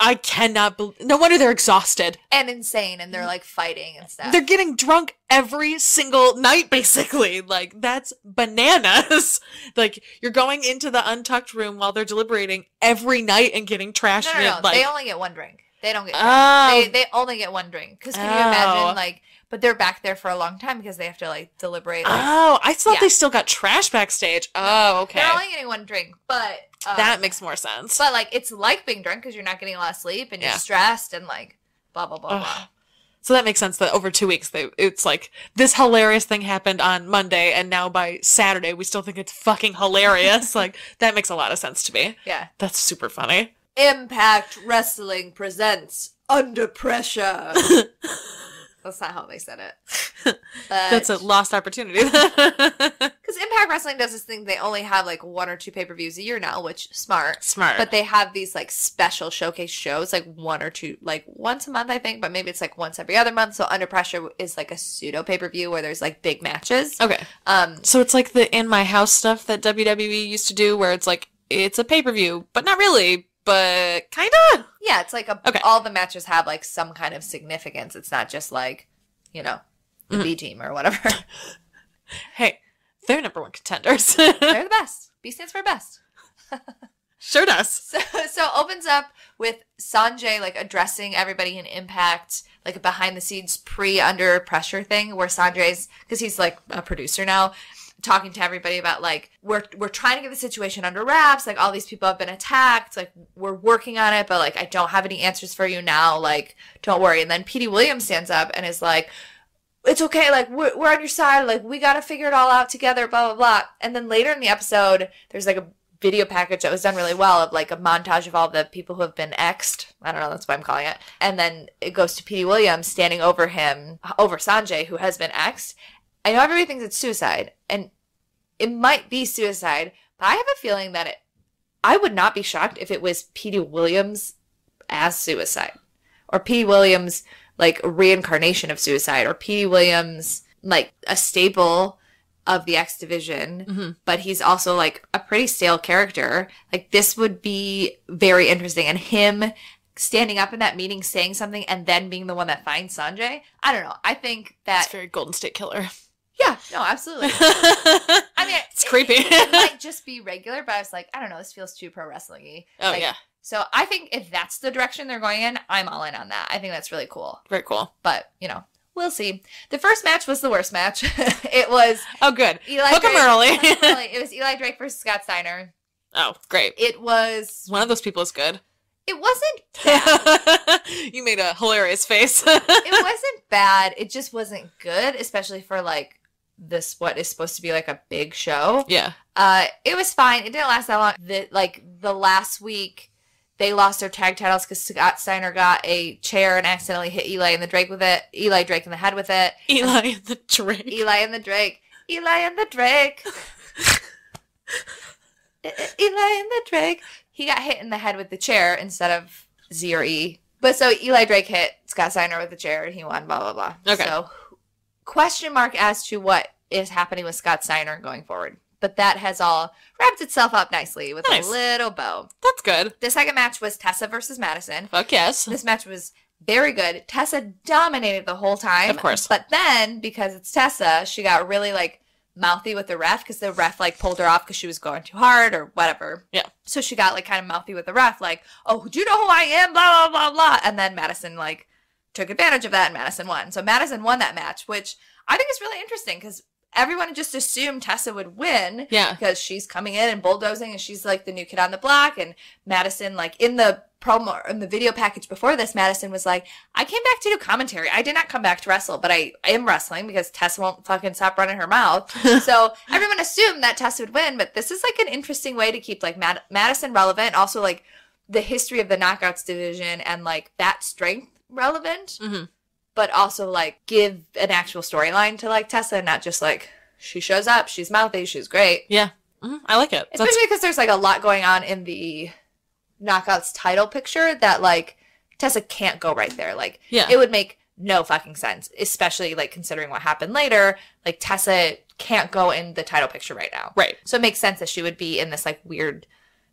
I cannot no wonder they're exhausted.
And insane, and they're, like, fighting and stuff.
They're getting drunk every single night, basically. Like, that's bananas. Like, you're going into the untucked room while they're deliberating every night and getting trashed.
No.
Like,
they only get one drink. They don't get drunk. They only get one drink. Because can you imagine, like... But they're back there for a long time because they have to, like, deliberate. Like,
I thought they still got trash backstage. Oh, okay.
They're only getting one drink, but...
that makes more sense.
But, like, it's like being drunk because you're not getting a lot of sleep and you're stressed and, like, blah, blah, blah, blah.
So that makes sense that over 2 weeks, it's like, this hilarious thing happened on Monday, and now by Saturday, we still think it's fucking hilarious. Like, that makes a lot of sense to me.
Yeah.
That's super funny.
Impact Wrestling presents Under Pressure. That's not how they said it.
That's a lost opportunity.
Because Impact Wrestling does this thing. They only have, like, 1 or 2 pay-per-views a year now, which, smart. But they have these, like, special showcase shows, like, 1 or 2, like, once a month, I think. But maybe it's, like, once every other month. So Under Pressure is, like, a pseudo pay-per-view where there's, like, big matches.
Okay. So it's like the In My House stuff that WWE used to do where it's, like, it's a pay-per-view, but not really. But kind of.
Yeah, it's like all the matches have, like, some kind of significance. It's not just, like, you know, the B team or whatever.
Hey, they're number 1 contenders.
They're the best. B stands for best.
Sure does.
So opens up with Sanjay, like, addressing everybody in Impact, like, a behind-the-scenes pre-Under Pressure thing where Sanjay's, because he's, like, a producer now, talking to everybody about, like, we're trying to get the situation under wraps, like, all these people have been attacked, like, we're working on it, but, like, I don't have any answers for you now, like, don't worry. And then Petey Williams stands up and is like, it's okay, like, we're on your side, like, we gotta figure it all out together, blah, blah, blah. And then later in the episode, there's, like, a video package that was done really well of, like, a montage of all the people who have been X'd. I don't know, that's what I'm calling it. And then it goes to Petey Williams standing over Sanjay, who has been X'd. I know everybody thinks it's suicide, and it might be suicide, but I have a feeling that I would not be shocked if it was Petey Williams as suicide. Or Petey Williams, like, reincarnation of suicide. Or Petey Williams, like, a staple of the X Division, but he's also, like, a pretty stale character. Like, this would be very interesting. And him standing up in that meeting, saying something, and then being the one that finds Sanjay, I don't know. I think that...
It's very Golden State Killer.
Yeah, no, absolutely. I mean,
it's creepy.
It might just be regular, but I was like, I don't know, this feels too pro wrestling-y.
Oh,
like,
yeah.
So I think if that's the direction they're going in, I'm all in on that. I think that's really cool.
Very cool.
But, you know, we'll see. The first match was the worst match. It was...
Oh, good.
Hook
'em early.
It was Eli Drake versus Scott Steiner.
Oh, great.
It was...
One of those people is good.
It wasn't bad.
You made a hilarious face.
It wasn't bad. It just wasn't good, especially for, like, this, what is supposed to be, like, a big show.
Yeah.
It was fine. It didn't last that long. The last week, they lost their tag titles because Scott Steiner got a chair and accidentally hit Eli and the Drake with it. Eli Drake in the head with it.
Eli and the Drake.
Eli and the Drake. Eli and the Drake. Eli and the Drake. He got hit in the head with the chair instead of Z or E. But so Eli Drake hit Scott Steiner with the chair and he won, blah, blah, blah.
Okay.
So question mark as to what is happening with Scott Steiner going forward. But that has all wrapped itself up nicely with a little bow.
That's good.
The second match was Tessa versus Madison.
Fuck yes.
This match was very good. Tessa dominated the whole time.
Of course.
But then, because it's Tessa, she got really, like, mouthy with the ref because the ref, like, pulled her off because she was going too hard or whatever.
Yeah.
So she got, like, kind of mouthy with the ref, like, oh, do you know who I am? Blah, blah, blah, blah. And then Madison, like, took advantage of that and Madison won. So Madison won that match, which I think is really interesting because everyone just assumed Tessa would win.
Yeah.
Because she's coming in and bulldozing and she's, like, the new kid on the block. And Madison, like, in the promo, in the video package before this, Madison was like, I came back to do commentary. I did not come back to wrestle, but I am wrestling because Tessa won't fucking stop running her mouth. So everyone assumed that Tessa would win, but this is, like, an interesting way to keep, like, Madison relevant. Also, like, the history of the Knockouts division and, like, that strength relevant. Mm-hmm. But also, like, give an actual storyline to, like, Tessa and not just, like, she shows up, she's mouthy, she's great.
Yeah. Mm-hmm. I like it.
Especially because there's, like, a lot going on in the Knockouts title picture that, like, Tessa can't go right there. Like, it would make no fucking sense, especially, like, considering what happened later. Like, Tessa can't go in the title picture right now.
Right.
So it makes sense that she would be in this, like, weird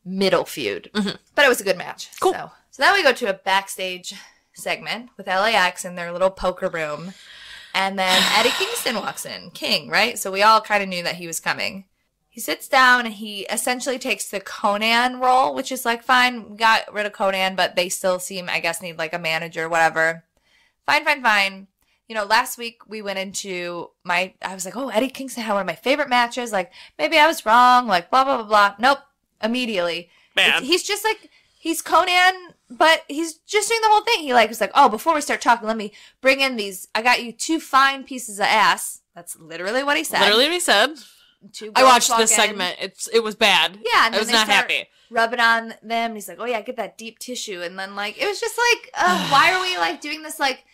middle feud. Mm-hmm. But it was a good match.
Cool.
So then we go to a backstage segment with LAX in their little poker room. And then Eddie Kingston walks in. King, right? So we all kind of knew that he was coming. He sits down and he essentially takes the Conan role, which is like, fine, we got rid of Conan, but they still seem, I guess, need like a manager, whatever. Fine. You know, last week we went into I was like, oh, Eddie Kingston had one of my favorite matches. Like, maybe I was wrong, like, blah, blah, blah, blah. Nope. Immediately. He's just like, he's Conan, but he's just doing the whole thing. He like was like, oh, before we start talking, let me bring in these. I got you 2 fine pieces of ass. That's literally what he said.
I watched this segment. It was bad.
Yeah, and
I was not happy.
Rubbing on them, and he's like, oh yeah, get that deep tissue, and then like it was just like, why are we like doing this? Like,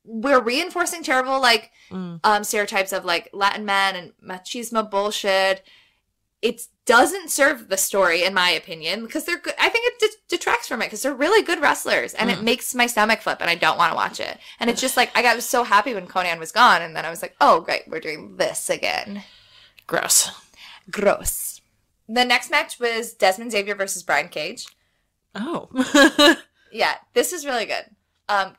we're reinforcing terrible like stereotypes of like Latin men and machismo bullshit. It doesn't serve the story, in my opinion, because they're good. I think it detracts from it because they're really good wrestlers, and it makes my stomach flip, and I don't want to watch it. And it's just like I was so happy when Conan was gone, and then I was like, oh, great, we're doing this again.
Gross.
The next match was Desmond Xavier versus Brian Cage.
Oh.
Yeah, this is really good.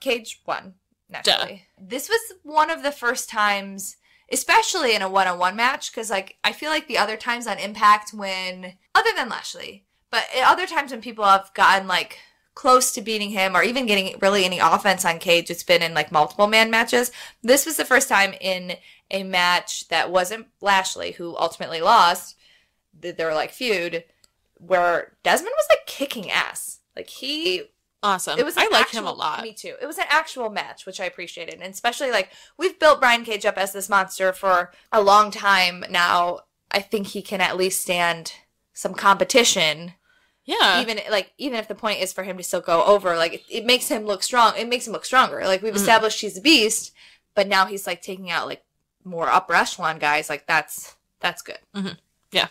Cage won, naturally. Duh. This was one of the first times, especially in a one-on-one match, because like I feel like the other times on Impact when, other than Lashley, but other times when people have gotten like close to beating him or even getting really any offense on Cage, it's been in like multiple man matches. This was the first time in a match that wasn't Lashley, who ultimately lost, their like feud, where Desmond was like kicking ass. Like
awesome.
It was
I like him a lot.
Me too. It was an actual match, which I appreciated. And especially, like, we've built Brian Cage up as this monster for a long time now. I think he can at least stand some competition.
Yeah.
Even if the point is for him to still go over, like, it makes him look strong. It makes him look stronger. Like, we've established he's a beast, but now he's, like, taking out, like, more upper echelon guys. Like, that's good.
Mm-hmm. Yeah.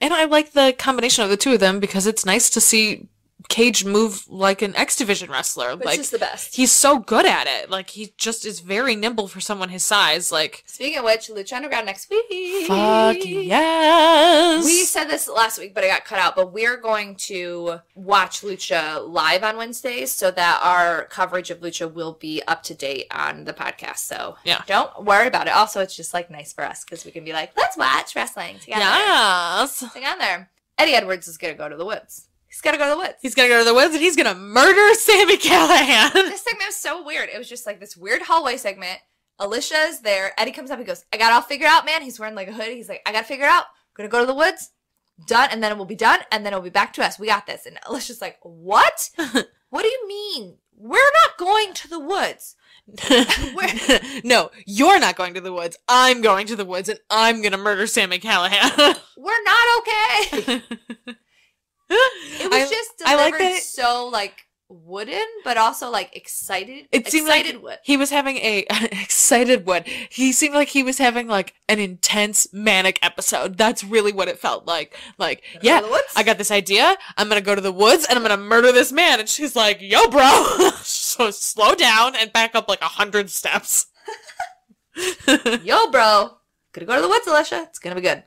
And I like the combination of the two of them because it's nice to see Cage move like an X Division wrestler.
Which
like,
is the best.
He's so good at it. Like, he just is very nimble for someone his size. Like,
speaking of which, Lucha Underground next week.
Fuck yes.
We said this last week, but it got cut out. But we're going to watch Lucha live on Wednesdays so that our coverage of Lucha will be up to date on the podcast. So
yeah,
don't worry about it. Also, it's just like nice for us because we can be like, let's watch wrestling together.
Yes.
Hang on there. Eddie Edwards is going to go to the woods. He's got to go to the woods.
He's got to go to the woods, and he's going to murder Sami Callihan.
This segment was so weird. It was just like this weird hallway segment. Alicia is there. Eddie comes up. He goes, I got it all figured out, man. He's wearing like a hoodie. He's like, I got to figure it out. I'm going to go to the woods. Done. And then it will be done. And then it'll be back to us. We got this. And Alicia's like, what? What do you mean? We're not going to the woods.
No, you're not going to the woods. I'm going to the woods, and I'm going to murder Sami Callihan.
We're not okay. It was just delivered so, like, wooden, but also like excited.
It seemed
excited
like
wood.
he was having excited wood. He seemed like he was having like an intense manic episode. That's really what it felt like. Like, yeah, I got this idea. I'm gonna go to the woods and I'm gonna murder this man. And she's like, "Yo, bro, so slow down and back up like 100 steps."
Yo, bro, gonna go to the woods, Alicia. It's gonna be good.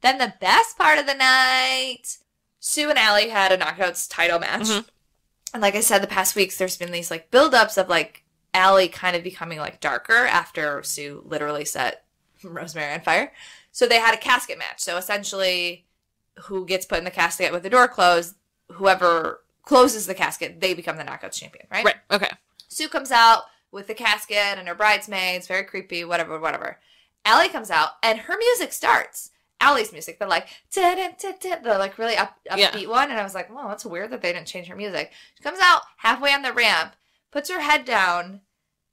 Then the best part of the night, Sue and Allie had a Knockouts title match. Mm-hmm. And like I said, the past weeks, there's been these like buildups of like Allie kind of becoming like darker after Sue literally set Rosemary on fire. So they had a casket match. So essentially, who gets put in the casket with the door closed, whoever closes the casket, they become the Knockouts champion, right?
Right, okay.
Sue comes out with the casket and her bridesmaids, very creepy, whatever. Allie comes out and her music starts. Allie's music, the like, the like really upbeat one. And I was like, well, that's weird that they didn't change her music. She comes out halfway on the ramp, puts her head down,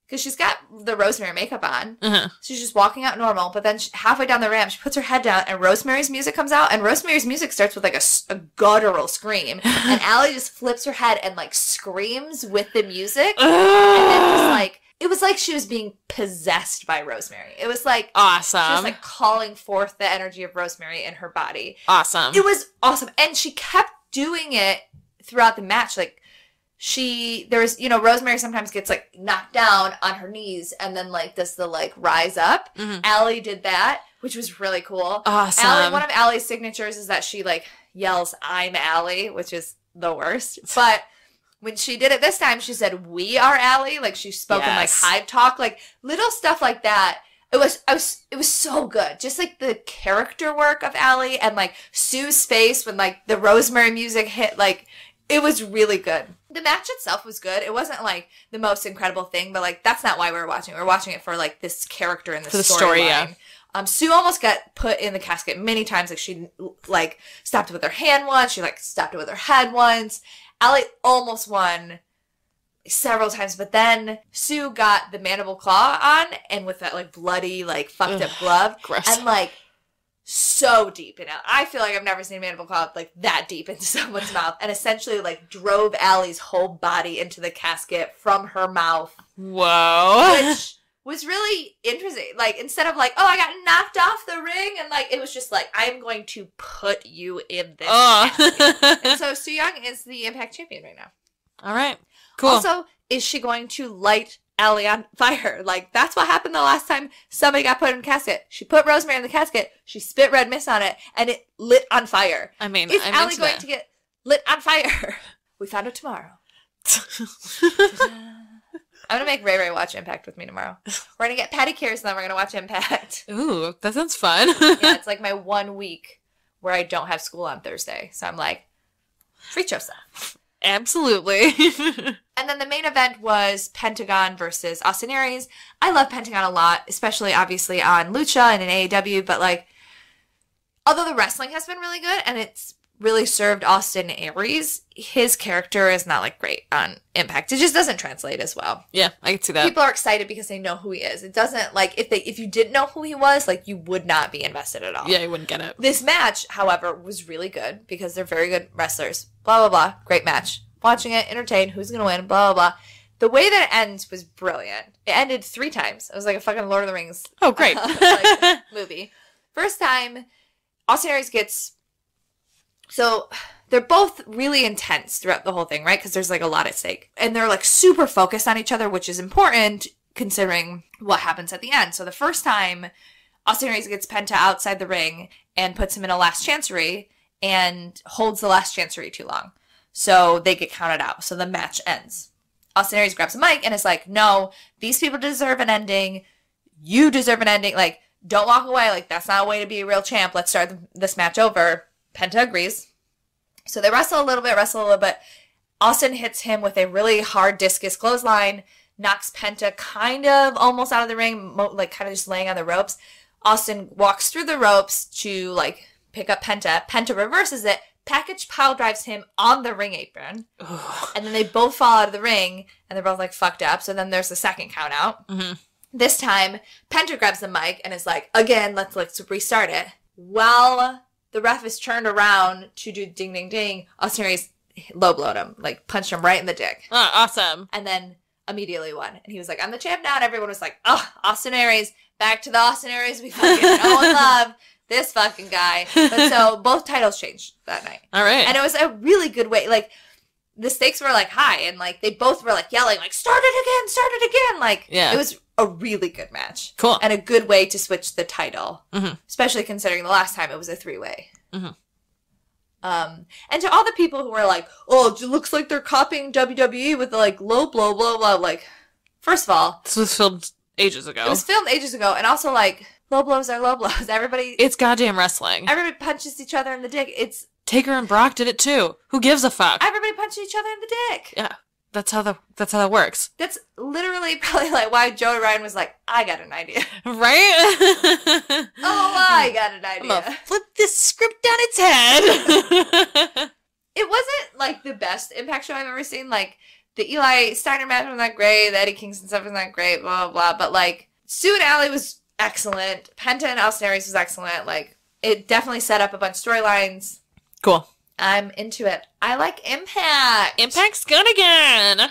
because she's got the Rosemary makeup on. Uh-huh. She's just walking out normal, but then halfway down the ramp, she puts her head down, and Rosemary's music comes out, and Rosemary's music starts with like a guttural scream. And Allie just flips her head and like screams with the music. And then just like, it was like she was being possessed by Rosemary. It was like
awesome.
She was like calling forth the energy of Rosemary in her body.
Awesome.
It was awesome. And she kept doing it throughout the match. Like Rosemary sometimes gets like knocked down on her knees and then like does the like rise up. Mm-hmm. Allie did that, which was really cool.
Awesome.
One of Allie's signatures is that she like yells, "I'm Allie," which is the worst. But when she did it this time, she said, "We are Allie." Like she spoke in like hive talk, like little stuff like that. It was so good. Just like the character work of Allie and like Sue's face when like the Rosemary music hit, like it was really good. The match itself was good. It wasn't like the most incredible thing, but like that's not why we were watching. We were watching it for like this character in the story. Yeah. Sue almost got put in the casket many times. Like she like stopped it with her hand once. She like stopped it with her head once. Allie almost won several times, but then Sue got the mandible claw on, and with that like bloody, like fucked up glove,
gross.
And like so deep in it. I feel like I've never seen a mandible claw like that deep into someone's mouth, and essentially like drove Allie's whole body into the casket from her mouth.
Whoa.
Which was really interesting. Like, instead of like, oh, I got knocked off the ring, and like, it was just like, I'm going to put you in this casket. And so Sue Young is the Impact champion right now.
All right. Cool.
Also, is she going to light Allie on fire? Like, that's what happened the last time somebody got put in a casket. She put Rosemary in the casket, she spit red mist on it, and it lit on fire.
I mean,
is Allie going to get lit on fire? We found out tomorrow. I'm going to make Ray Ray watch Impact with me tomorrow. We're going to get pedicures, and then we're going to watch Impact.
Ooh, that sounds fun.
Yeah, it's like my 1 week where I don't have school on Thursday. So I'm like, treat yourself.
Absolutely.
And then the main event was Pentagon versus Austin Aries. I love Pentagon a lot, especially obviously on Lucha and in AEW, but like, although the wrestling has been really good and it's really served Austin Aries, his character is not like great on Impact. It just doesn't translate as well.
Yeah, I can see that.
People are excited because they know who he is. It doesn't like if you didn't know who he was, like you would not be invested at all.
Yeah, you wouldn't get it.
This match, however, was really good because they're very good wrestlers. Blah blah blah. Great match. Watching it, entertained. Who's gonna win? Blah blah blah. The way that it ends was brilliant. It ended 3 times. It was like a fucking Lord of the Rings.
Oh, great.
like, movie. First time, Austin Aries gets. So they're both really intense throughout the whole thing, right? Because there's like a lot at stake. And they're like super focused on each other, which is important considering what happens at the end. So the first time, Austin Aries gets Penta outside the ring and puts him in a last chancery and holds the last chancery too long. So they get counted out. So the match ends. Austin Aries grabs a mic and is like, no, these people deserve an ending. You deserve an ending. Like, don't walk away. Like, that's not a way to be a real champ. Let's start this match over. Penta agrees. So they wrestle a little bit. Austin hits him with a really hard discus clothesline, knocks Penta kind of almost out of the ring, like kind of just laying on the ropes. Austin walks through the ropes to like pick up Penta. Penta reverses it. Package pile drives him on the ring apron. Ugh. And then they both fall out of the ring and they're both like fucked up. So then there's the second count out. Mm-hmm. This time, Penta grabs the mic and is like, again, let's restart it. While the ref is turned around to do ding, ding, ding, Austin Aries low blowed him, like punched him right in the dick.
Oh, awesome.
And then immediately won. And he was like, I'm the champ now. And everyone was like, oh, Austin Aries, back to the Austin Aries we fucking know and love. This fucking guy. But so both titles changed that night.
All right.
And it was a really good way. Like, the stakes were like high, and like they both were like yelling, like, start it again. Like, it was a really good match.
Cool.
And a good way to switch the title, especially considering the last time it was a 3-way. And to all the people who were like, oh, it looks like they're copying WWE with the like low blow, blah, blah, like, first of all,
this was filmed ages ago.
It was filmed ages ago, and also like low blows are low blows.
It's goddamn wrestling.
Everybody punches each other in the dick. It's
Taker and Brock did it too. Who gives a fuck?
Everybody punched each other in the dick.
Yeah. That's how that works.
That's literally probably like why Joey Ryan was like, I got an idea.
Right?
I got an idea.
I'm gonna flip this script on its head.
It wasn't like the best Impact show I've ever seen. Like the Eli Steiner match was not great. The Eddie Kingston stuff was not great. Blah blah blah. But like Sue and Allie was excellent. Penta and Austin Aries was excellent. Like it definitely set up a bunch of storylines.
Cool.
I'm into it. I like Impact.
Impact's good again.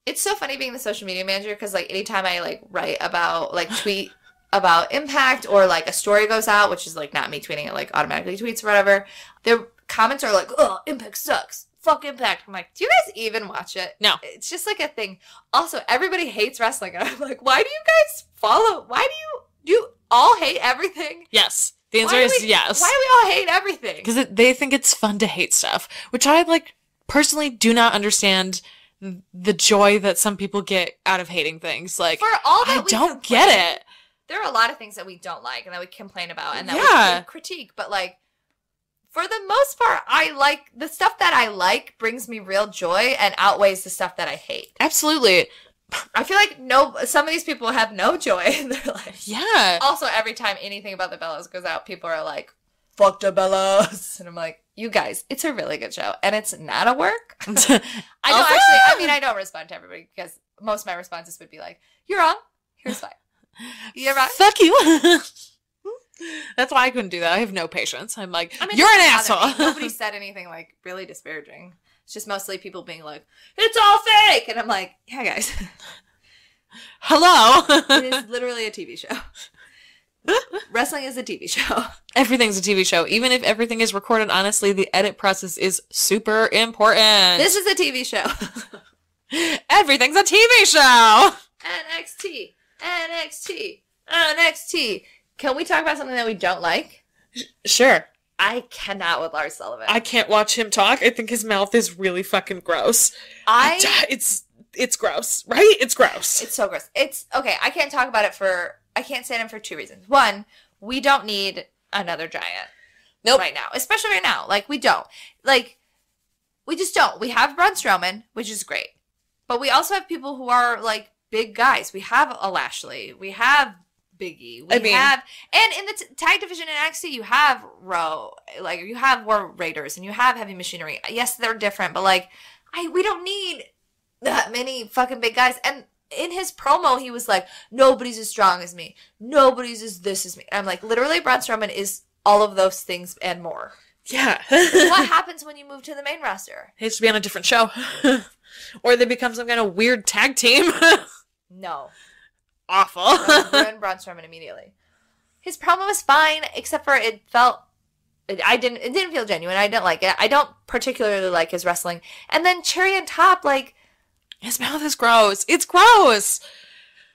It's so funny being the social media manager because like anytime I like write about like tweet about Impact or like a story goes out, which is like not me tweeting it, like automatically tweets or whatever, their comments are like, oh, Impact sucks. Fuck Impact. I'm like, do you guys even watch it?
No.
It's just like a thing. Also, everybody hates wrestling. And I'm like, why do you guys follow? Why do you all hate everything?
Yes. The answer is yes.
Why do we all hate everything?
Because they think it's fun to hate stuff, which I like personally do not understand the joy that some people get out of hating things. Like,
for all that
I don't get it.
There are a lot of things that we don't like and that we complain about and that we critique, but like for the most part, I like the stuff that I like brings me real joy and outweighs the stuff that I hate.
Absolutely.
I feel like some of these people have no joy in their life.
Yeah.
Also, every time anything about the Bellas goes out, people are like, fuck the Bellas. And I'm like, you guys, it's a really good show. And it's not a work. I don't respond to everybody because most of my responses would be like, you're wrong. Here's why. You're right.
Fuck you. That's why I couldn't do that. I have no patience. I'm like, you're an asshole.
Nobody said anything like really disparaging. It's just mostly people being like, it's all fake. And I'm like, yeah, guys.
Hello.
It is literally a TV show. Wrestling is a TV show.
Everything's a TV show. Even if everything is recorded, honestly, the edit process is super important.
This is a TV show.
Everything's a TV show.
NXT. Can we talk about something that we don't like?
Sure.
I cannot with Lars Sullivan.
I can't watch him talk. I think his mouth is really fucking gross. It's gross, right? It's gross.
It's so gross. It's okay. I can't stand him for two reasons. One, we don't need another giant.
Nope.
Right now, especially right now. Like we don't. Like we just don't. We have Braun Strowman, which is great, but we also have people who are like big guys. We have a Lashley. We have Big E. And in the tag division in NXT, you have Raw, like you have War Raiders, and you have Heavy Machinery. Yes, they're different, but like, we don't need that many fucking big guys. And in his promo, he was like, "Nobody's as strong as me. Nobody's as this as me." And I'm like, literally, Braun Strowman is all of those things and more.
Yeah.
What happens when you move to the main roster?
He has to be on a different show, or they become some kind of weird tag team.
No.
Awful.
Ruin Braun Strowman immediately. His promo was fine, except for it didn't feel genuine. I didn't like it. I don't particularly like his wrestling. And then cherry on top, like,
his mouth is gross. It's gross.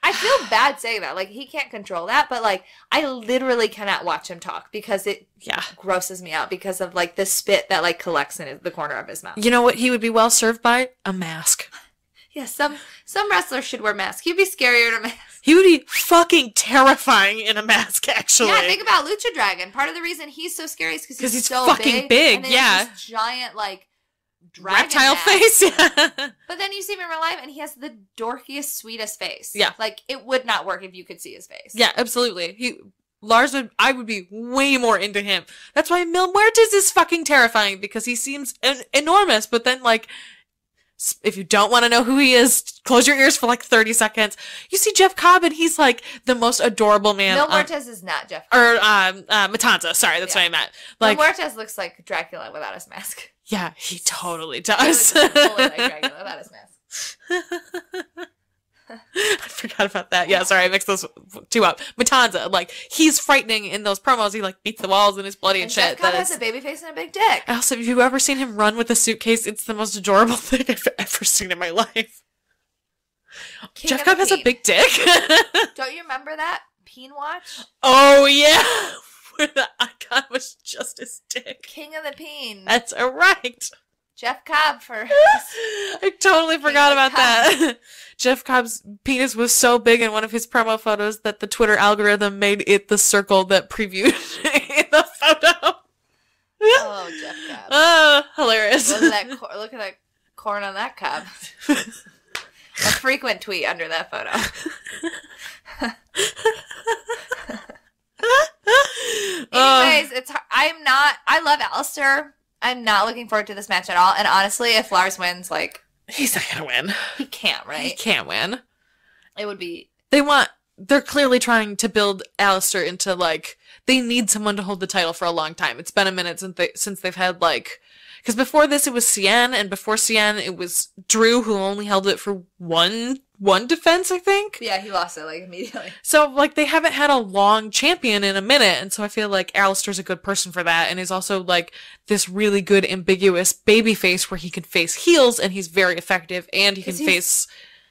I feel bad saying that. Like, he can't control that, but like, I literally cannot watch him talk because it grosses me out because of like the spit that like collects in the corner of his mouth.
You know what he would be well served by? A mask.
Yeah, some wrestlers should wear masks. He'd be scarier in a mask.
He would be fucking terrifying in a mask, actually.
Yeah, think about Lucha Dragon. Part of the reason he's so scary is because he's so
fucking big.
And then
yeah,
this giant like dragon
reptile
mask.
face. Yeah.
But then you see him in real life, and he has the dorkiest, sweetest face.
Yeah,
like it would not work if you could see his face.
Yeah, absolutely. I would be way more into him. That's why Mil Muertes is fucking terrifying because he seems enormous, but then like. If you don't want to know who he is, close your ears for like 30 seconds. You see Jeff Cobb and he's like the most adorable man.
Mil Muertes is not Jeff Cobb.
Or Matanza. Sorry, that's what I meant. Like,
Mil Muertes looks like Dracula without his mask.
Yeah, he totally
He
does.
looks fully like Dracula without his mask.
I forgot about that. Yeah, sorry, I mixed those two up. Matanza, like, he's frightening in those promos. He, like, beats the walls and is bloody and shit.
Jeff Cobb has a baby face and a big dick.
Also, have you ever seen him run with a suitcase? It's the most adorable thing I've ever seen in my life. Jeff Cobb has a big dick.
Don't you remember that? Peen Watch?
Oh, yeah. Where the icon was just his dick.
King of the Peen.
That's right.
Jeff Cobb for...
I totally forgot about that. Jeff Cobb's penis was so big in one of his promo photos that the Twitter algorithm made it the circle that previewed in the photo.
Oh, Jeff Cobb.
Oh, hilarious.
Look at that corn on that cob. A frequent tweet under that photo. Anyways, I love Alistair. I'm not looking forward to this match at all. And honestly, if Lars wins, like...
He's not gonna win.
He can't, right?
He can't win.
It would be...
They're clearly trying to build Alistair into, like... They need someone to hold the title for a long time. It's been a minute since they've had, like... Because before this, it was Cien, and before Cien, it was Drew, who only held it for one defense, I think.
Yeah, he lost it, like, immediately.
So, like, they haven't had a long champion in a minute, and so I feel like Alistair's a good person for that, and is also, like, this really good, ambiguous babyface where he can face heels, and he's very effective, and he can face...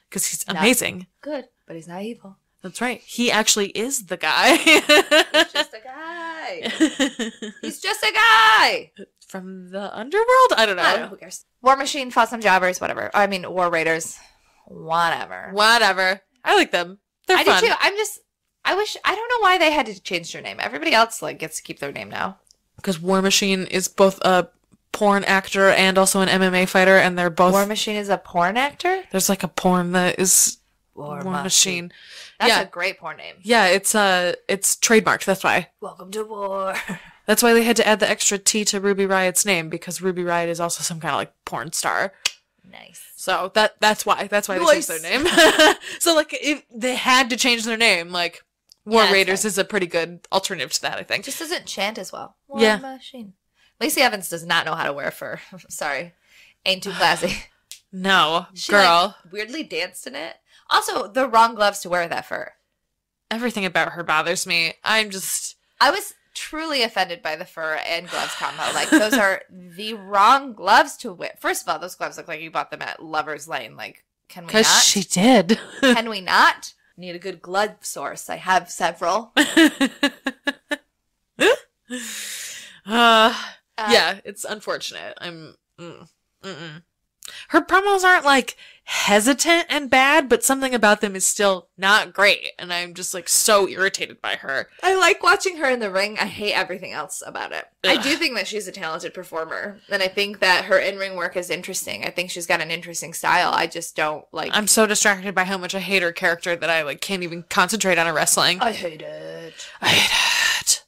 Because he's amazing.
Good, but he's not evil.
That's right. He actually is the guy.
He's just a guy. He's just a guy.
From the underworld? I don't know.
Who cares? War Machine fought some jobbers, whatever. I mean, War Raiders. Whatever.
I like them. They're fun.
I do too. I don't know why they had to change their name. Everybody else, like, gets to keep their name now.
Because War Machine is both a porn actor and also an MMA fighter, and they're both...
War Machine is a porn actor?
There's, like, a porn that is...
War
Machine.
That's a great porn name.
Yeah, it's trademarked, that's why.
Welcome to war.
That's why they had to add the extra T to Ruby Riot's name, because Ruby Riot is also some kind of, like, porn star.
Nice.
So that's why they changed their name. So, like, if they had to change their name, like, War Raiders is a pretty good alternative to that, I think.
Just doesn't chant as well. War Machine. Lacey Evans does not know how to wear fur. Sorry. Ain't too classy.
No,
she,
girl.
Like, weirdly danced in it. Also, the wrong gloves to wear with that fur.
Everything about her bothers me. I
was truly offended by the fur and gloves combo. Like, those are the wrong gloves to wear. First of all, those gloves look like you bought them at Lover's Lane. Like, can we not?
Because she did.
Can we not? Need a good glove source. I have several.
Yeah, it's unfortunate. Her promos aren't, like, hesitant and bad, but something about them is still not great, and I'm just, like, so irritated by her.
I like watching her in the ring. I hate everything else about it. Ugh. I do think that she's a talented performer, and I think that her in-ring work is interesting. I think she's got an interesting style. I just don't, like...
I'm so distracted by how much I hate her character that I, like, can't even concentrate on her wrestling.
I hate it.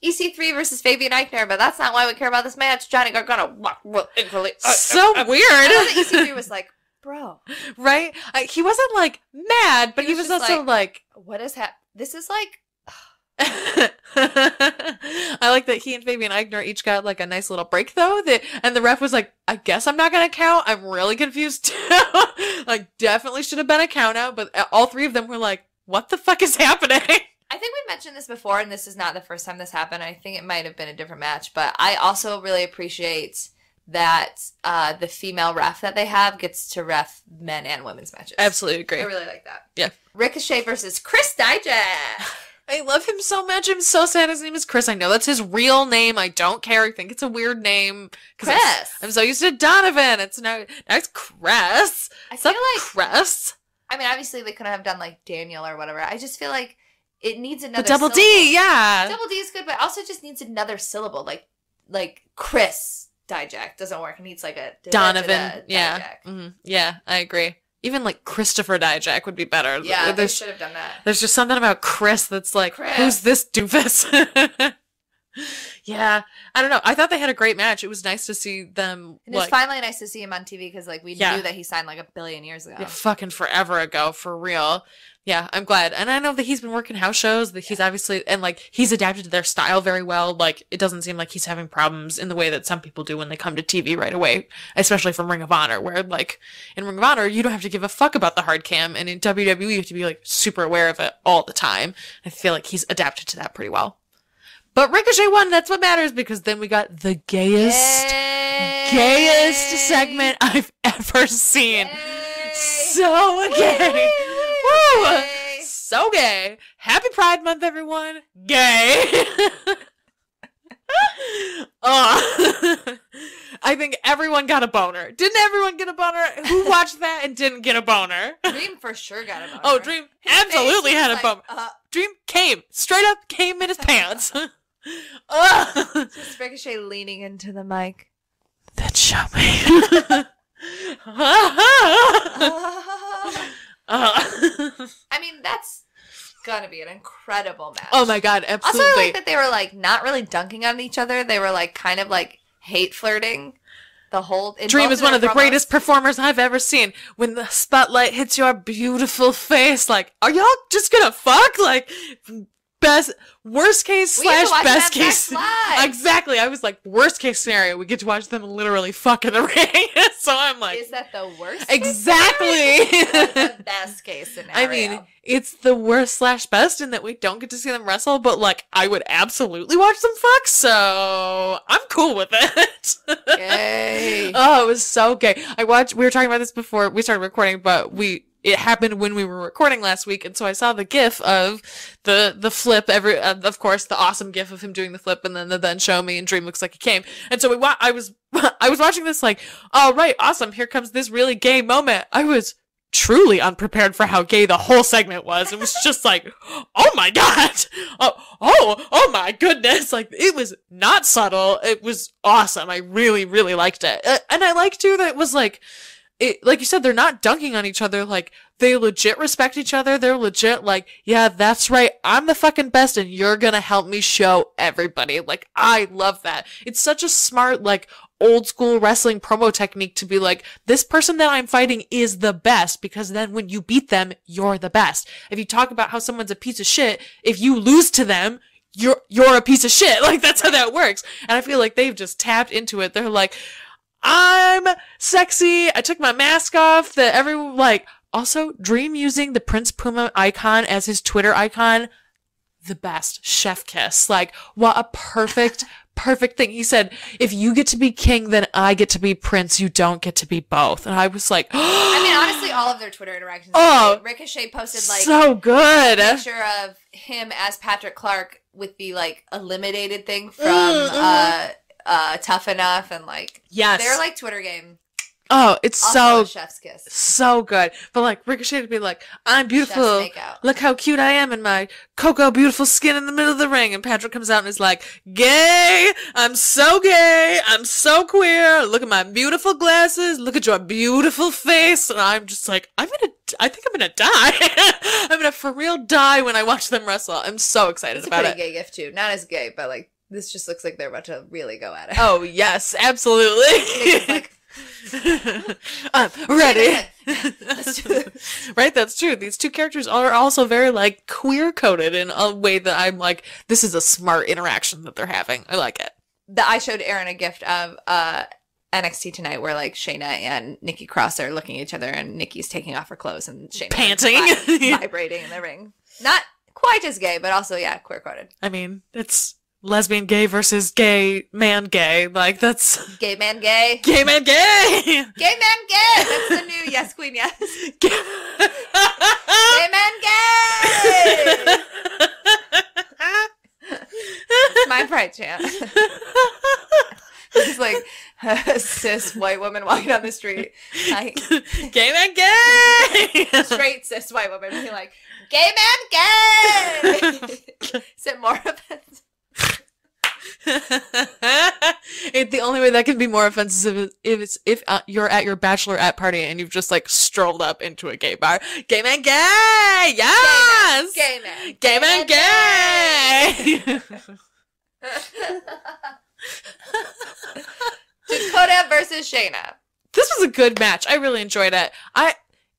EC3 versus Fabian Eichner, but that's not why we care about this match. Johnny Gargano.
So weird.
I know that EC3 was like, bro.
Right? He wasn't, like, mad, but he was also like...
What is happening? This is like...
I like that he and Fabian Eichner each got, like, a nice little break, though. And the ref was like, I guess I'm not going to count. I'm really confused, too. Like, definitely should have been a count out, but all three of them were like, what the fuck is happening?
I think we mentioned this before, and this is not the first time this happened. I think it might have been a different match, but I also really appreciate that the female ref that they have gets to ref men and women's matches.
Absolutely agree.
I really like that.
Yeah.
Ricochet versus Chris Dijak.
I love him so much. I'm so sad his name is Chris. I know that's his real name. I don't care. I think it's a weird name.
Chris.
I'm so used to Donovan. Now it's Chris.
I feel like
Chris.
I mean, obviously they couldn't have done like Daniel or whatever. I just feel like it needs another
double
syllable.
D, yeah.
Double D is good, but also just needs another syllable. Like Chris Dijak doesn't work. It needs like a
Donovan. Yeah.
Mm-hmm.
Yeah, I agree. Even like Christopher Dijak would be better.
Yeah, they should have done that.
There's just something about Chris that's like, Chris. Who's this doofus? Yeah, I don't know. I thought they had a great match. It was nice to see them.
And it's finally nice to see him on TV because like we knew that he signed like 1 billion years ago.
Yeah, fucking forever ago, for real. Yeah, I'm glad. And I know that he's been working house shows, that he's obviously, and like, he's adapted to their style very well. Like, it doesn't seem like he's having problems in the way that some people do when they come to TV right away, especially from Ring of Honor, where like, in Ring of Honor, you don't have to give a fuck about the hard cam, and in WWE, you have to be like super aware of it all the time. I feel like he's adapted to that pretty well. But Ricochet won, that's what matters, because then we got the gayest segment I've ever seen. Yay. So gay. Woo! So gay. Happy Pride Month, everyone. Gay. I think everyone got a boner. Didn't everyone get a boner? Who watched that and didn't get a boner?
Dream for sure got a boner.
Oh, Dream absolutely had a boner. Dream came. Straight up came in his pants.
Just Ricochet leaning into the mic.
Then show me.
I mean, that's gonna be an incredible match.
Oh my god, absolutely.
Also, I like that they were like not really dunking on each other. They were like kind of like hate flirting. The whole
Dream is one of the greatest performers I've ever seen. When the spotlight hits your beautiful face, like, are y'all just gonna fuck? Like, worst case slash best case. Exactly. I was like, worst case scenario, we get to watch them literally fuck in the ring. So I'm like,
is that the worst?
Exactly.
The best case scenario.
I mean, it's the worst slash best in that we don't get to see them wrestle, but like, I would absolutely watch them fuck. So I'm cool with it.
Yay.
Oh, it was so gay. We were talking about this before we started recording, but it happened when we were recording last week, and so I saw the gif of the flip, of course, the awesome gif of him doing the flip, and then the then show me, and Dream looks like he came. And so I was watching this like, all right, awesome, here comes this really gay moment. I was truly unprepared for how gay the whole segment was. It was just like, oh my god, oh my goodness, like, it was not subtle. It was awesome. I really, really liked it, and I liked too that it was like, like you said, they're not dunking on each other. Like, they legit respect each other. They're legit like, yeah, that's right. I'm the fucking best and you're gonna help me show everybody. Like, I love that. It's such a smart, like, old school wrestling promo technique to be like, this person that I'm fighting is the best, because then when you beat them, you're the best. If you talk about how someone's a piece of shit, if you lose to them, you're a piece of shit. Like, that's how that works. And I feel like they've just tapped into it. They're like, I'm sexy. I took my mask off. Also, Dream using the Prince Puma icon as his Twitter icon. The best. Chef kiss. Like, what a perfect thing. He said, if you get to be king, then I get to be prince. You don't get to be both. And I was like,
I mean, honestly, all of their Twitter interactions. Oh, Ricochet posted like
so good.
A picture of him as Patrick Clark with the like eliminated thing from Tough Enough, and like,
yes,
they're like Twitter game.
Oh, it's
also so chef's kiss.
So good. But like, Ricochet to be like, I'm beautiful. Look how cute I am in my cocoa beautiful skin in the middle of the ring. And Patrick comes out and is like, gay. I'm so gay. I'm so queer. Look at my beautiful glasses. Look at your beautiful face. And I'm just like, I think I'm gonna die. I'm gonna for real die when I watch them wrestle. I'm so excited about it.
It's a pretty gay gift too. Not as gay, but like, this just looks like they're about to really go at it.
Oh yes, absolutely. Like, I'm ready. Right, that's true. These two characters are also very like queer coded in a way that I'm like, this is a smart interaction that they're having. I like it.
I showed Erin a gift of NXT tonight where like Shayna and Nikki Cross are looking at each other and Nikki's taking off her clothes and Shayna
panting,
vibrating in the ring. Not quite as gay, but also queer coded.
I mean, it's lesbian gay versus gay man gay. Like, that's
gay man gay.
Gay man gay.
Gay man gay. That's the new Yes Queen Yes. Gay man gay. It's my pride chant. It's like a cis white woman walking down the street. Like,
gay man gay.
Straight cis white woman being like, gay man gay. Is it more offensive?
The only way that can be more offensive is if you're at your bachelorette party and you've just like strolled up into a gay bar. Gay man gay! Yes!
Gay man.
Gay man gay!
Dakota versus Shayna.
This was a good match. I really enjoyed it.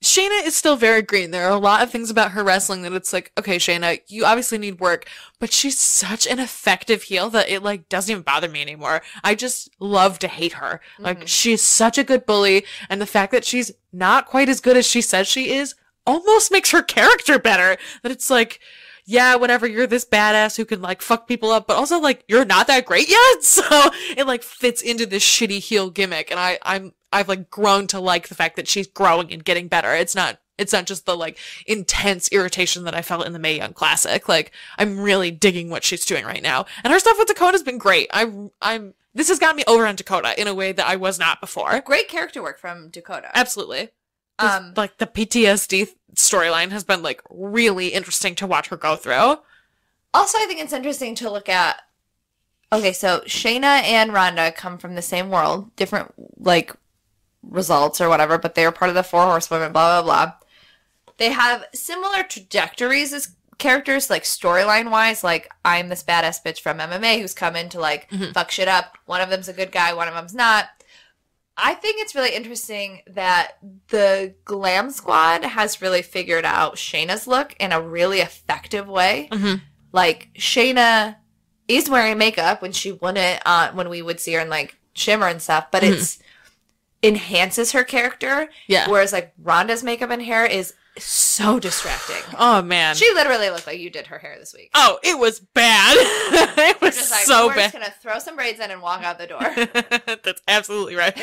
Shayna is still very green. There are a lot of things about her wrestling that it's like, okay, Shayna, you obviously need work, but she's such an effective heel that it like doesn't even bother me anymore. I just love to hate her. Like she's such a good bully, and the fact that she's not quite as good as she says she is almost makes her character better. That it's like, yeah, whatever, you're this badass who can like fuck people up, but also like you're not that great yet. So it like fits into this shitty heel gimmick, and I've like grown to like the fact that she's growing and getting better. It's not just the like intense irritation that I felt in the Mae Young Classic. Like I'm really digging what she's doing right now. And her stuff with Dakota's been great. This has gotten me over on Dakota in a way that I was not before.
Great character work from Dakota.
Absolutely. Like the PTSD storyline has been like really interesting to watch her go through.
Also, I think it's interesting to look at, okay, so Shayna and Ronda come from the same world, different like results or whatever, but they are part of the Four Horsewomen, blah, blah, blah. They have similar trajectories as characters, like storyline wise. Like, I'm this badass bitch from MMA who's come in to like fuck shit up. One of them's a good guy, one of them's not. I think it's really interesting that the Glam Squad has really figured out Shayna's look in a really effective way. Like, Shayna is wearing makeup when she wouldn't, when we would see her in like shimmer and stuff, but it's enhances her character. Yeah. Whereas like Ronda's makeup and hair is so distracting.
Oh man.
She literally looked like you did her hair this week.
Oh, it was bad. It was
just like,
so
we're
bad.
just gonna throw some braids in and walk out the door.
That's absolutely right.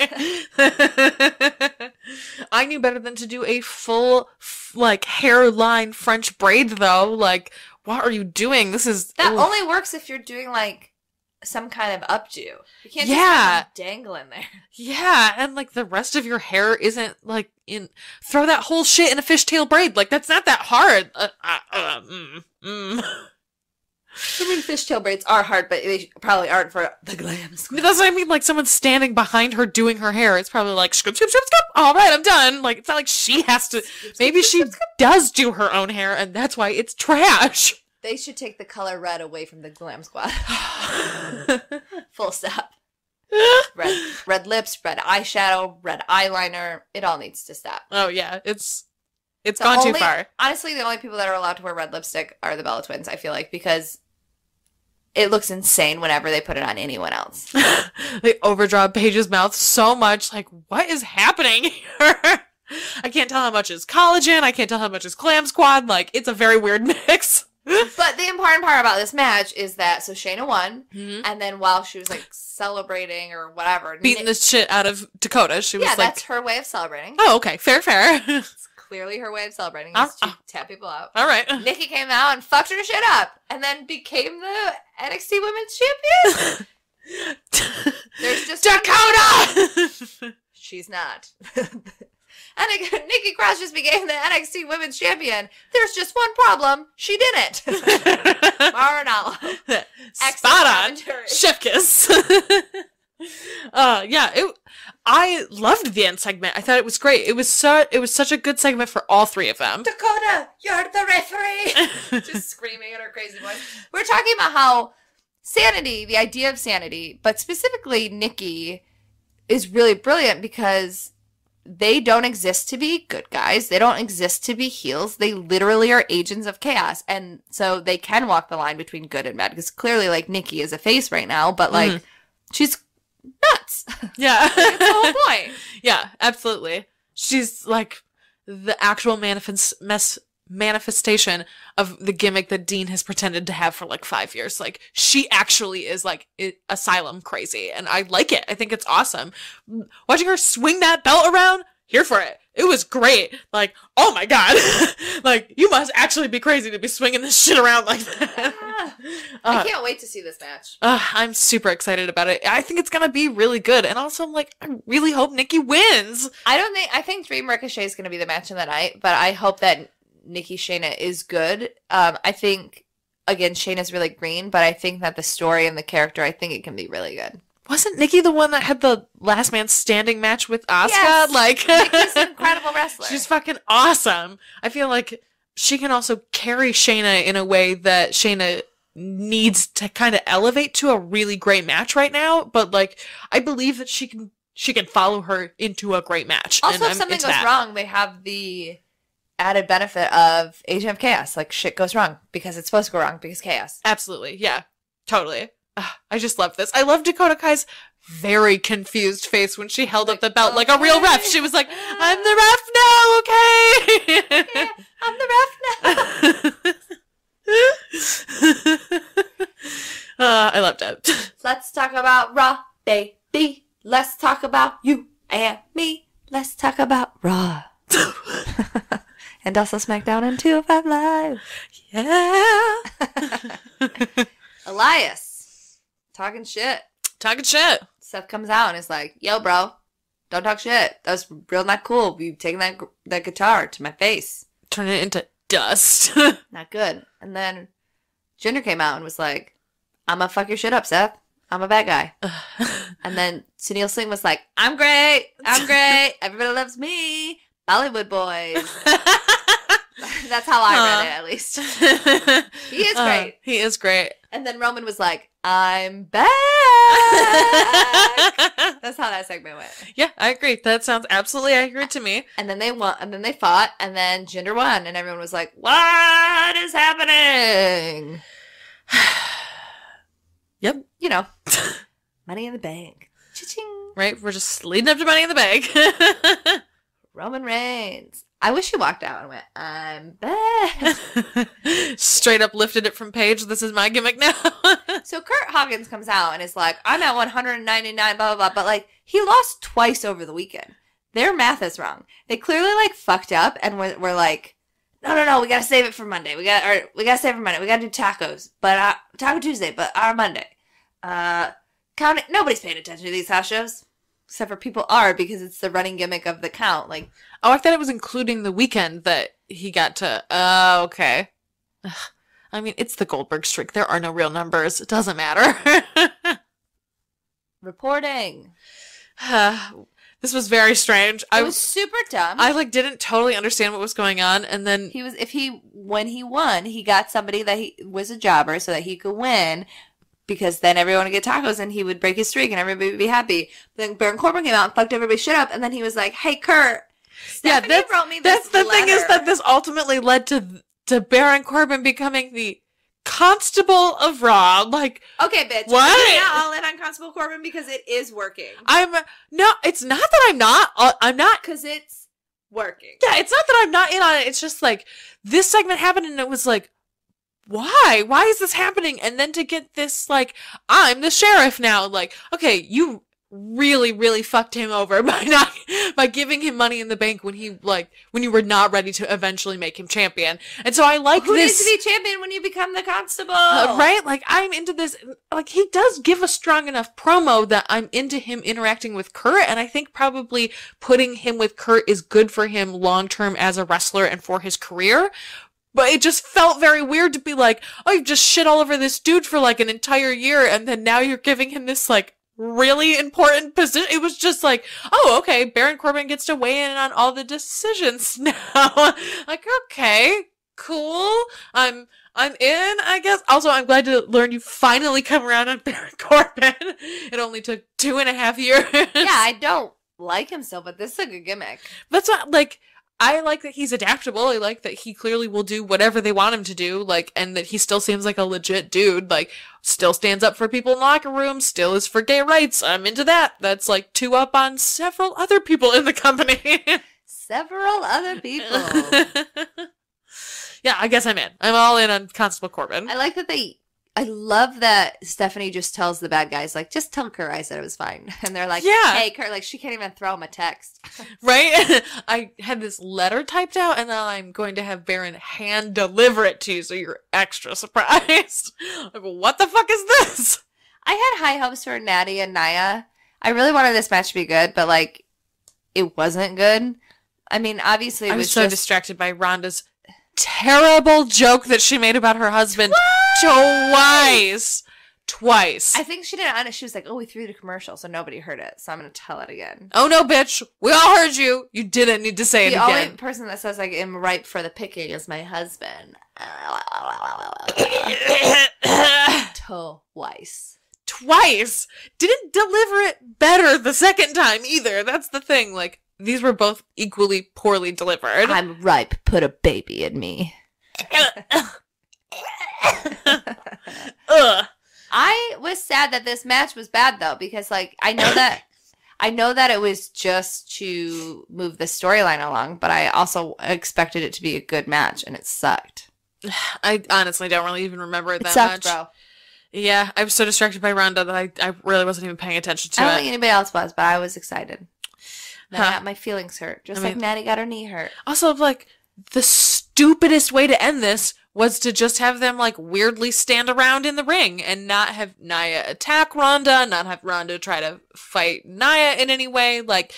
I knew better than to do a full like hairline French braid though. Like, what are you doing? This is
only works if you're doing like some kind of updo. You can't just have them dangling there.
Yeah, and like the rest of your hair isn't like throw that whole shit in a fishtail braid. Like that's not that hard.
I mean, fishtail braids are hard, but they probably aren't for the Glam Squad.
That's what I mean. Like someone's standing behind her doing her hair. It's probably like scoop, scoop, scoop, scoop. All right, I'm done. Like it's not like she has to. Maybe she does do her own hair, and that's why it's trash.
They should take the color red away from the Glam Squad. Full stop. Red lips, red eyeshadow, red eyeliner. It all needs to stop.
Oh yeah, it's gone too far.
Honestly, the only people that are allowed to wear red lipstick are the Bella Twins, I feel like, because it looks insane whenever they put it on anyone else.
They overdraw Paige's mouth so much. Like, what is happening here? I can't tell how much is collagen. I can't tell how much is Glam Squad. Like, it's a very weird mix.
But the important part about this match is that, so Shayna won, and then while she was, like, celebrating or whatever.
Beating the shit out of Dakota, she was like...
Yeah, that's her way of celebrating.
Oh, okay. Fair.
It's clearly her way of celebrating, is to tap people out.
All right.
Nikki came out and fucked her shit up, and then became the NXT Women's Champion? There's just
Dakota!
She's not. And Nikki Cross just became the NXT Women's Champion. There's just one problem. She didn't. Marinallo.
Spot on. Chef kiss. I loved the end segment. I thought it was great. It was such a good segment for all three of them.
Dakota, you're the referee. Just screaming in her crazy voice. We're talking about how sanity, the idea of sanity, but specifically Nikki, is really brilliant because they don't exist to be good guys. They don't exist to be heels. They literally are agents of chaos. And so they can walk the line between good and bad. Because clearly, like, Nikki is a face right now, but, like, she's nuts.
Yeah.
That's the whole point.
Yeah, absolutely. She's, like, the actual manifestation of the gimmick that Dean has pretended to have for, like, 5 years. Like, she actually is, like, asylum crazy. And I like it. I think it's awesome. Watching her swing that belt around, here for it. It was great. Like, oh my god. Like, you must actually be crazy to be swinging this shit around like that.
I can't wait to see this match.
I'm super excited about it. I think it's gonna be really good. And also, I'm like, I really hope Nikki wins.
I think Dream Ricochet is gonna be the match of the night, but I hope that Nikki Shayna is good. I think, again, Shayna's really green, but I think that the story and the character, I think it can be really good.
Wasn't Nikki the one that had the last man standing match with Asuka?
Yes.
Like,
Nikki's an incredible wrestler.
She's fucking awesome. I feel like she can also carry Shayna in a way that Shayna needs to kind of elevate to a really great match right now, but like I believe that she can follow her into a great match.
Also, if something goes wrong, they have the added benefit of Agent of Chaos. Like, shit goes wrong because it's supposed to go wrong because chaos.
Absolutely. Yeah, totally. I just love this. I love Dakota Kai's very confused face when she held up the belt like a real ref. She was like, I'm the ref now, okay?
Okay, I'm the ref now.
I loved it.
Let's talk about Raw, baby. Let's talk about you and me. Let's talk about Raw. And also SmackDown and 205 Live.
Yeah.
Elias. Talking shit. Seth comes out and is like, yo, bro, don't talk shit. That was real not cool. You taking that guitar to my face.
Turn it into dust.
Not good. And then Jinder came out and was like, I'm gonna fuck your shit up, Seth. I'm a bad guy. And then Sunil Singh was like, I'm great. Everybody loves me. Bollywood boys. That's how I read it, at least. He is great.
He is great.
And then Roman was like, I'm back. That's how that segment went.
Yeah, I agree. That sounds absolutely accurate to me.
And then they won, and then they fought, and then Jinder won, and everyone was like, what is happening?
Yep.
You know, Money in the Bank. Cha-ching.
Right? We're just leading up to Money in the Bank.
Roman Reigns. I wish he walked out and went, I'm back.
Straight up lifted it from Paige. This is my gimmick now.
So Kurt Hawkins comes out and is like, I'm at 199, blah, blah, blah. But, like, he lost twice over the weekend. Their math is wrong. They clearly, like, fucked up and were like, no, we gotta save it for Monday. We gotta save it for Monday. We gotta do tacos. But, Taco Tuesday, but our Monday. Nobody's paying attention to these house shows. Except for people are, because it's the running gimmick of the count. Like,
oh, I thought it was including the weekend that he got to. Oh, okay. Ugh. I mean, it's the Goldberg streak. There are no real numbers. It doesn't matter.
Reporting.
This was very strange.
It was super dumb.
I didn't totally understand what was going on, and then
when he won, he got somebody that he was a jobber so that he could win. Because then everyone would get tacos and he would break his streak and everybody would be happy. But then Baron Corbin came out and fucked everybody's shit up. And then he was like, hey, Kurt, Stephanie wrote me this
That's the
letter.
thing is that this ultimately led to Baron Corbin becoming the Constable of Raw. Like,
okay, bitch.
What?
You're not all in on Constable Corbin because it is working.
It's not that I'm not. I'm not.
Because it's working.
Yeah, it's not that I'm not in on it. It's just like, this segment happened and it was like, why? Why is this happening? And then to get this, like, I'm the sheriff now. Like, okay, you really, really fucked him over by giving him Money in the Bank when you were not ready to eventually make him champion. And so I like
Who
this.
needs to be champion when you become the constable?
Right? Like, I'm into this. Like, he does give a strong enough promo that I'm into him interacting with Kurt. And I think probably putting him with Kurt is good for him long term as a wrestler and for his career. But it just felt very weird to be like, oh, you've just shit all over this dude for like an entire year, and then now you're giving him this like really important position. It was just like, oh, okay, Baron Corbin gets to weigh in on all the decisions now. Like, okay, cool. I'm in, I guess. Also, I'm glad to learn you finally come around on Baron Corbin. It only took 2.5 years.
Yeah, I don't like him still, but this is a good gimmick.
That's not like. I like that he's adaptable. I like that he clearly will do whatever they want him to do, like, and that he still seems like a legit dude, like, still stands up for people in locker rooms, still is for gay rights. I'm into that. That's like 2 up on several other people in the company.
Several other people.
Yeah, I guess I'm in. I'm all in on Constable Corbin.
I love that Stephanie just tells the bad guys, like, just tell Kurt I said it was fine. And they're like,
yeah.
Hey, Kurt, like, she can't even throw him a text.
Right? I had this letter typed out, and now I'm going to have Baron hand deliver it to you, so you're extra surprised. Like, what the fuck is this?
I had high hopes for Natty and Nia. I really wanted this match to be good, but, like, it wasn't good. I mean, obviously,
I was so distracted by Ronda's terrible joke that she made about her husband. Twice.
I think she didn't. She was like, oh, we threw the commercial, so nobody heard it. So I'm going to tell it again.
Oh, no, bitch. We all heard you. You didn't need to say it again.
The only person that says, like, I'm ripe for the picking is my husband.
Didn't deliver it better the second time either. That's the thing. Like, these were both equally poorly delivered.
I'm ripe. Put a baby in me.
Ugh.
I was sad that this match was bad though, because like I know that it was just to move the storyline along, but I also expected it to be a good match, and it sucked.
I honestly don't really even remember it that
sucked,
much.
Bro.
Yeah, I was so distracted by Ronda that I really wasn't even paying attention to
I
it.
don't think anybody else was, but I was excited. And I
Huh.
got my feelings hurt, just like Natty got her knee hurt.
Also, like, the stupidest way to end this was to just have them, like, weirdly stand around in the ring and not have Nia attack Ronda, not have Ronda try to fight Nia in any way. Like,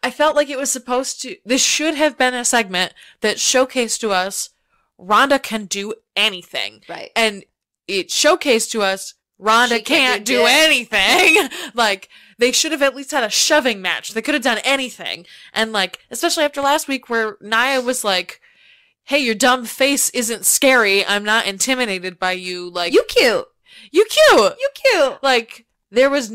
I felt like it was supposed to, this should have been a segment that showcased to us Ronda can do anything.
Right.
And it showcased to us Ronda
She
can't do anything. Like, they should have at least had a shoving match. They could have done anything. And, like, especially after last week where Nia was like, hey, your dumb face isn't scary. I'm not intimidated by you. Like,
You cute.
You cute.
You cute.
Like, there was...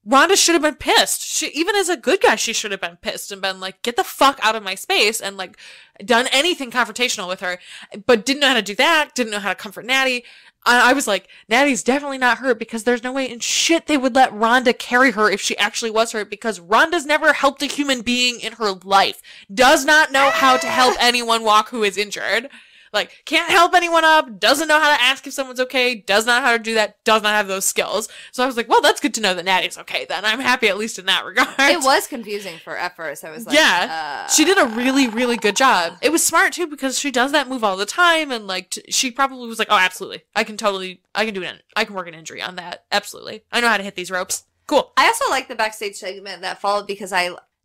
Ronda should have been pissed. Even as a good guy, she should have been pissed and been like, get the fuck out of my space, and like done anything confrontational with her, but didn't know how to do that, didn't know how to comfort Natty. I was like, Natty's definitely not hurt, because there's no way in shit they would let Ronda carry her if she actually was hurt, because Ronda's never helped a human being in her life. Does not know how to help anyone walk who is injured. Like, can't help anyone up, doesn't know how to ask if someone's okay, does not know how to do that, does not have those skills. So I was like, well, that's good to know that Natty's okay then. I'm happy at least in that regard.
It was confusing at first. I was like,
yeah. She did a really, really good job. It was smart too, because she does that move all the time, and like, she probably was like, oh, absolutely. I can work an injury on that. Absolutely. I know how to hit these ropes. Cool.
I also like the backstage segment that followed, because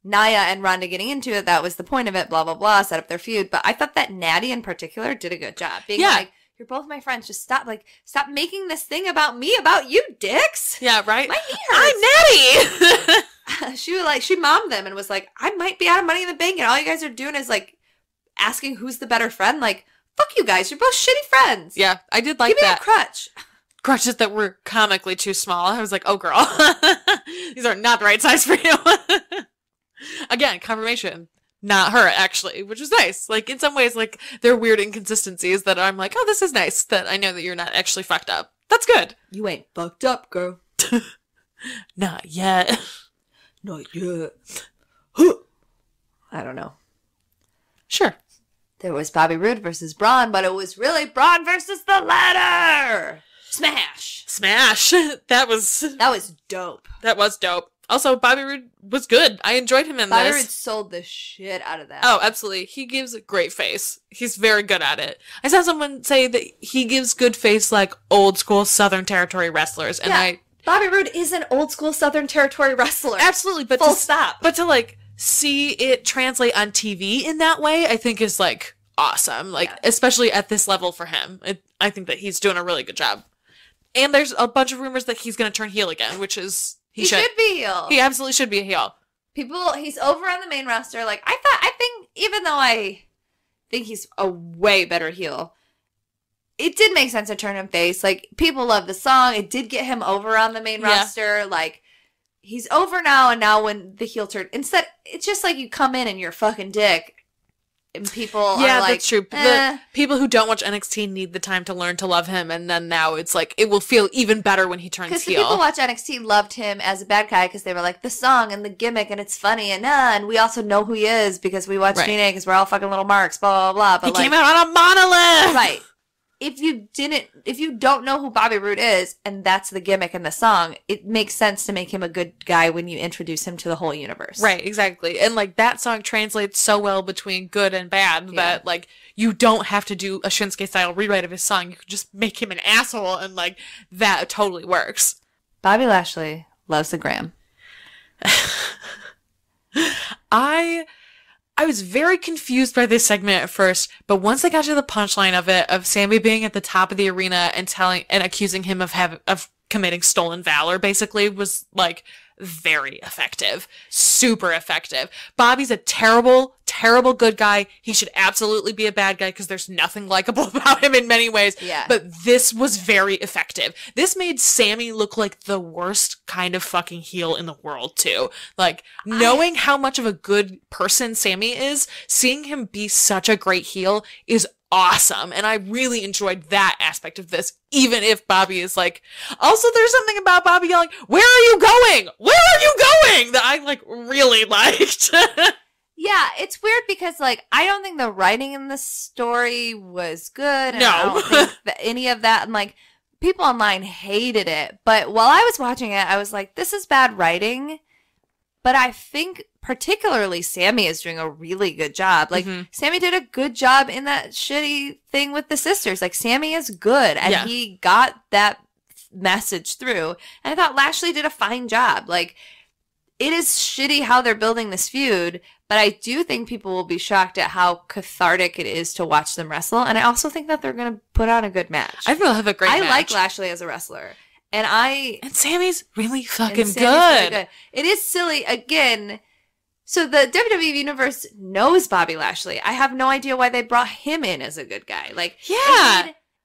Nia and Ronda getting into it, that was the point of it, blah, blah, blah, set up their feud. But I thought that Natty in particular did a good job. Being like, you're both my friends. Just stop making this thing about me, about you, dicks.
Yeah, right?
My knee hurts.
I'm Natty!
She mommed them and was like, I might be out of Money in the Bank, and all you guys are doing is like asking who's the better friend. Like, fuck you guys. You're both shitty friends.
Yeah, I did like
that. Give me
that.
a crutch.
Crutches that were comically too small. I was like, oh, girl. These are not the right size for you. Again, confirmation. Not her, actually, which was nice. Like, in some ways, like, there are weird inconsistencies that I'm like, oh, this is nice that I know that you're not actually fucked up. That's good.
You ain't fucked up, girl.
Not yet.
Not yet. I don't know.
Sure.
There was Bobby Roode versus Braun, but it was really Braun versus the ladder. Smash.
That was
dope.
That was dope. Also, Bobby Roode was good. I enjoyed him in this.
Bobby Roode sold the shit out of that.
Oh, absolutely. He gives a great face. He's very good at it. I saw someone say that he gives good face like old school Southern Territory wrestlers, and
Bobby Roode is an old school Southern Territory wrestler.
Absolutely, but
full stop.
But to like see it translate on TV in that way, I think is like awesome. Like especially at this level for him, I think that he's doing a really good job. And there's a bunch of rumors that he's going to turn heel again, which is
he should be heel.
He absolutely should be a heel.
He's over on the main roster. Like I think even though I think he's a way better heel, it did make sense to turn him face. Like, people love the song. It did get him over on the main roster. Like, he's over now, and now when the heel turn... Instead, it's just like you come in and you're a fucking dick. And people are like...
Yeah, that's true. The people who don't watch NXT need the time to learn to love him, and then now it's like, it will feel even better when he turns heel.
Because the people who watch NXT loved him as a bad guy because they were like, the song and the gimmick, and it's funny, and we also know who he is because we watch DNA because we're all fucking little marks, blah, blah, blah. But
he came out on a monolith!
Right. If you don't know who Bobby Roode is, and that's the gimmick in the song, it makes sense to make him a good guy when you introduce him to the whole universe.
Right, exactly. And, like, that song translates so well between good and bad that, like, you don't have to do a Shinsuke-style rewrite of his song. You can just make him an asshole, and, like, that totally works.
Bobby Lashley loves the gram.
I was very confused by this segment at first, but once I got to the punchline of it, of Sammy being at the top of the arena and accusing him of committing stolen valor, basically, was like, very effective. Super effective. Bobby's a terrible, terrible good guy. He should absolutely be a bad guy because there's nothing likable about him in many ways.
Yeah.
But this was very effective. This made Sammy look like the worst kind of fucking heel in the world, too. Like, knowing how much of a good person Sammy is, seeing him be such a great heel is awesome. And I really enjoyed that aspect of this, even if Bobby is like, also there's something about Bobby yelling, "Where are you going? Where are you going?" that I like really liked.
Yeah, it's weird because like I don't think the writing in the story was good. And
No.
I don't think that any of that, and like people online hated it. But while I was watching it, I was like, this is bad writing. But I think particularly Sammy is doing a really good job. Like, Sammy did a good job in that shitty thing with the sisters. Like, Sammy is good, and he got that message through. And I thought Lashley did a fine job. Like, it is shitty how they're building this feud, but I do think people will be shocked at how cathartic it is to watch them wrestle. And I also think that they're going to put on a good match.
I think they'll have a great match.
I like Lashley as a wrestler. And
Sammy's really fucking
Sammy's
good.
really good. It is silly, again. So the WWE Universe knows Bobby Lashley. I have no idea why they brought him in as a good guy. Like,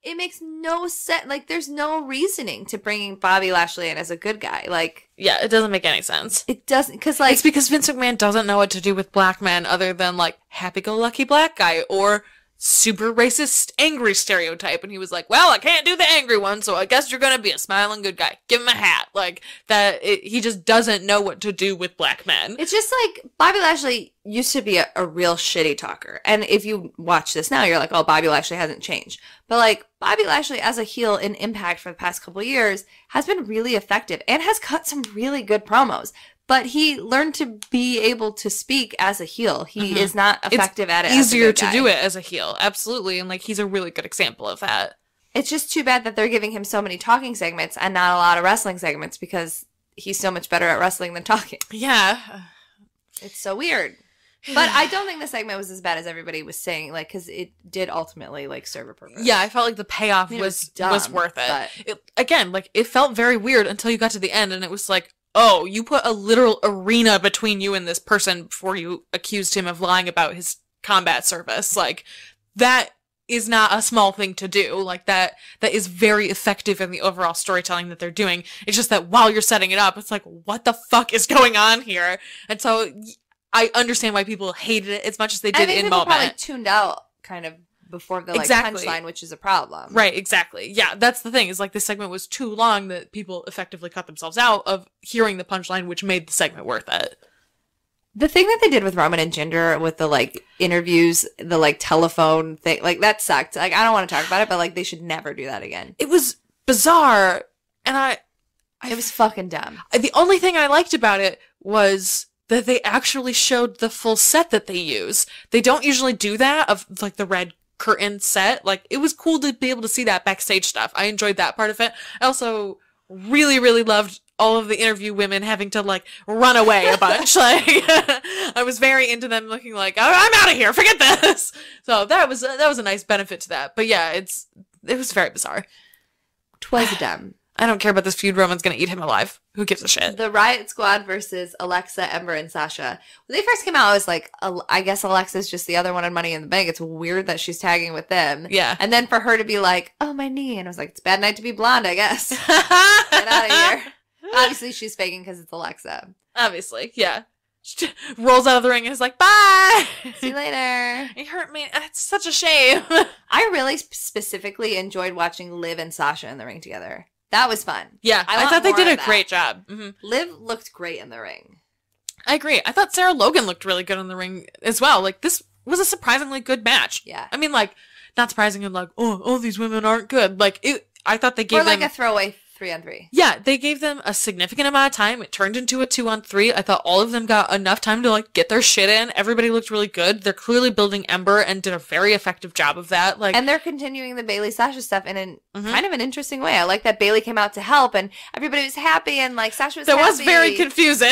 it makes no sense. Like, there's no reasoning to bringing Bobby Lashley in as a good guy. Like,
yeah, it doesn't make any sense.
It doesn't, because like,
it's because Vince McMahon doesn't know what to do with black men other than like happy-go-lucky black guy or super racist, angry stereotype. And he was like, well, I can't do the angry one, so I guess you're going to be a smiling good guy. Give him a hat. Like, that, he just doesn't know what to do with black men.
It's just like, Bobby Lashley used to be a real shitty talker. And if you watch this now, you're like, oh, Bobby Lashley hasn't changed. But like, Bobby Lashley as a heel in Impact for the past couple of years has been really effective and has cut some really good promos. But he learned to be able to speak as a heel. He is not effective at it.
It's easier to do it as a heel. Absolutely. And like, he's a really good example of that.
It's just too bad that they're giving him so many talking segments and not a lot of wrestling segments because he's so much better at wrestling than talking.
Yeah.
It's so weird. But I don't think the segment was as bad as everybody was saying, like, because it did ultimately, like, serve a purpose.
Yeah, I felt like the payoff was worth it. Again, like, it felt very weird until you got to the end, and it was like, oh, you put a literal arena between you and this person before you accused him of lying about his combat service. Like, that is not a small thing to do. Like, that is very effective in the overall storytelling that they're doing. It's just that while you're setting it up, it's like, what the fuck is going on here? And so I understand why people hated it as much as they did in moment.
I think people probably tuned out kind of before the like punchline, which is a problem.
Right, exactly. Yeah, that's the thing, is like this segment was too long that people effectively cut themselves out of hearing the punchline, which made the segment worth it.
The thing that they did with Roman and Jinder with the like interviews, the like telephone thing, like that sucked. Like, I don't want to talk about it, but like they should never do that again.
It was bizarre, and
it was fucking dumb.
The only thing I liked about it was that they actually showed the full set that they use. They don't usually do that, of like the red curtain set. Like, it was cool to be able to see that backstage stuff. I enjoyed that part of it. I also really, really loved all of the interview women having to like run away a bunch. Like, I was very into them looking like, I'm out of here, forget this. So that was a nice benefit to that. But yeah, it was very bizarre.
'Twas dumb.
I don't care about this feud. Roman's gonna eat him alive. Who gives a shit?
The Riot Squad versus Alexa, Ember, and Sasha. When they first came out, I was like, I guess Alexa's just the other one on Money in the Bank. It's weird that she's tagging with them.
Yeah.
And then for her to be like, oh, my knee. And I was like, it's a bad night to be blonde, I guess. Get out of here. Obviously, she's faking because it's Alexa.
Obviously, yeah. She rolls out of the ring and is like, bye!
See you later.
It hurt me. It's such a shame.
I really specifically enjoyed watching Liv and Sasha in the ring together. That was fun.
Yeah, I thought they did a great job. Mm-hmm.
Liv looked great in the ring.
I agree. I thought Sarah Logan looked really good in the ring as well. Like, this was a surprisingly good match.
Yeah.
I mean, like, not surprising and like, oh, these women aren't good. Like, I thought they gave them...
Or like a throwaway 3-on-3.
Yeah, they gave them a significant amount of time. It turned into a 2-on-3. I thought all of them got enough time to like get their shit in. Everybody looked really good. They're clearly building Ember and did a very effective job of that. Like,
and they're continuing the Bayley Sasha stuff in an kind of an interesting way. I like that Bayley came out to help and everybody was happy and like Sasha was happy.
That was very confusing.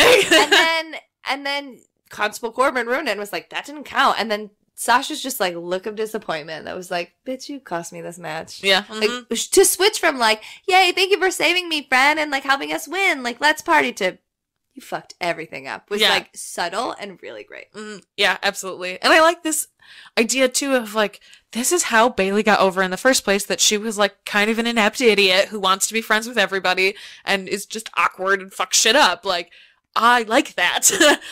and then Constable Corbin ruined it and was like, that didn't count. And then Sasha's just like look of disappointment that was like, bitch, you cost me this match.
Yeah.
Like, to switch from like, yay, thank you for saving me, friend, and like helping us win, like let's party, to you fucked everything up was like subtle and really great.
Yeah, absolutely. And I like this idea too of like, this is how Bailey got over in the first place, that she was like kind of an inept idiot who wants to be friends with everybody and is just awkward and fucks shit up. Like, I like that.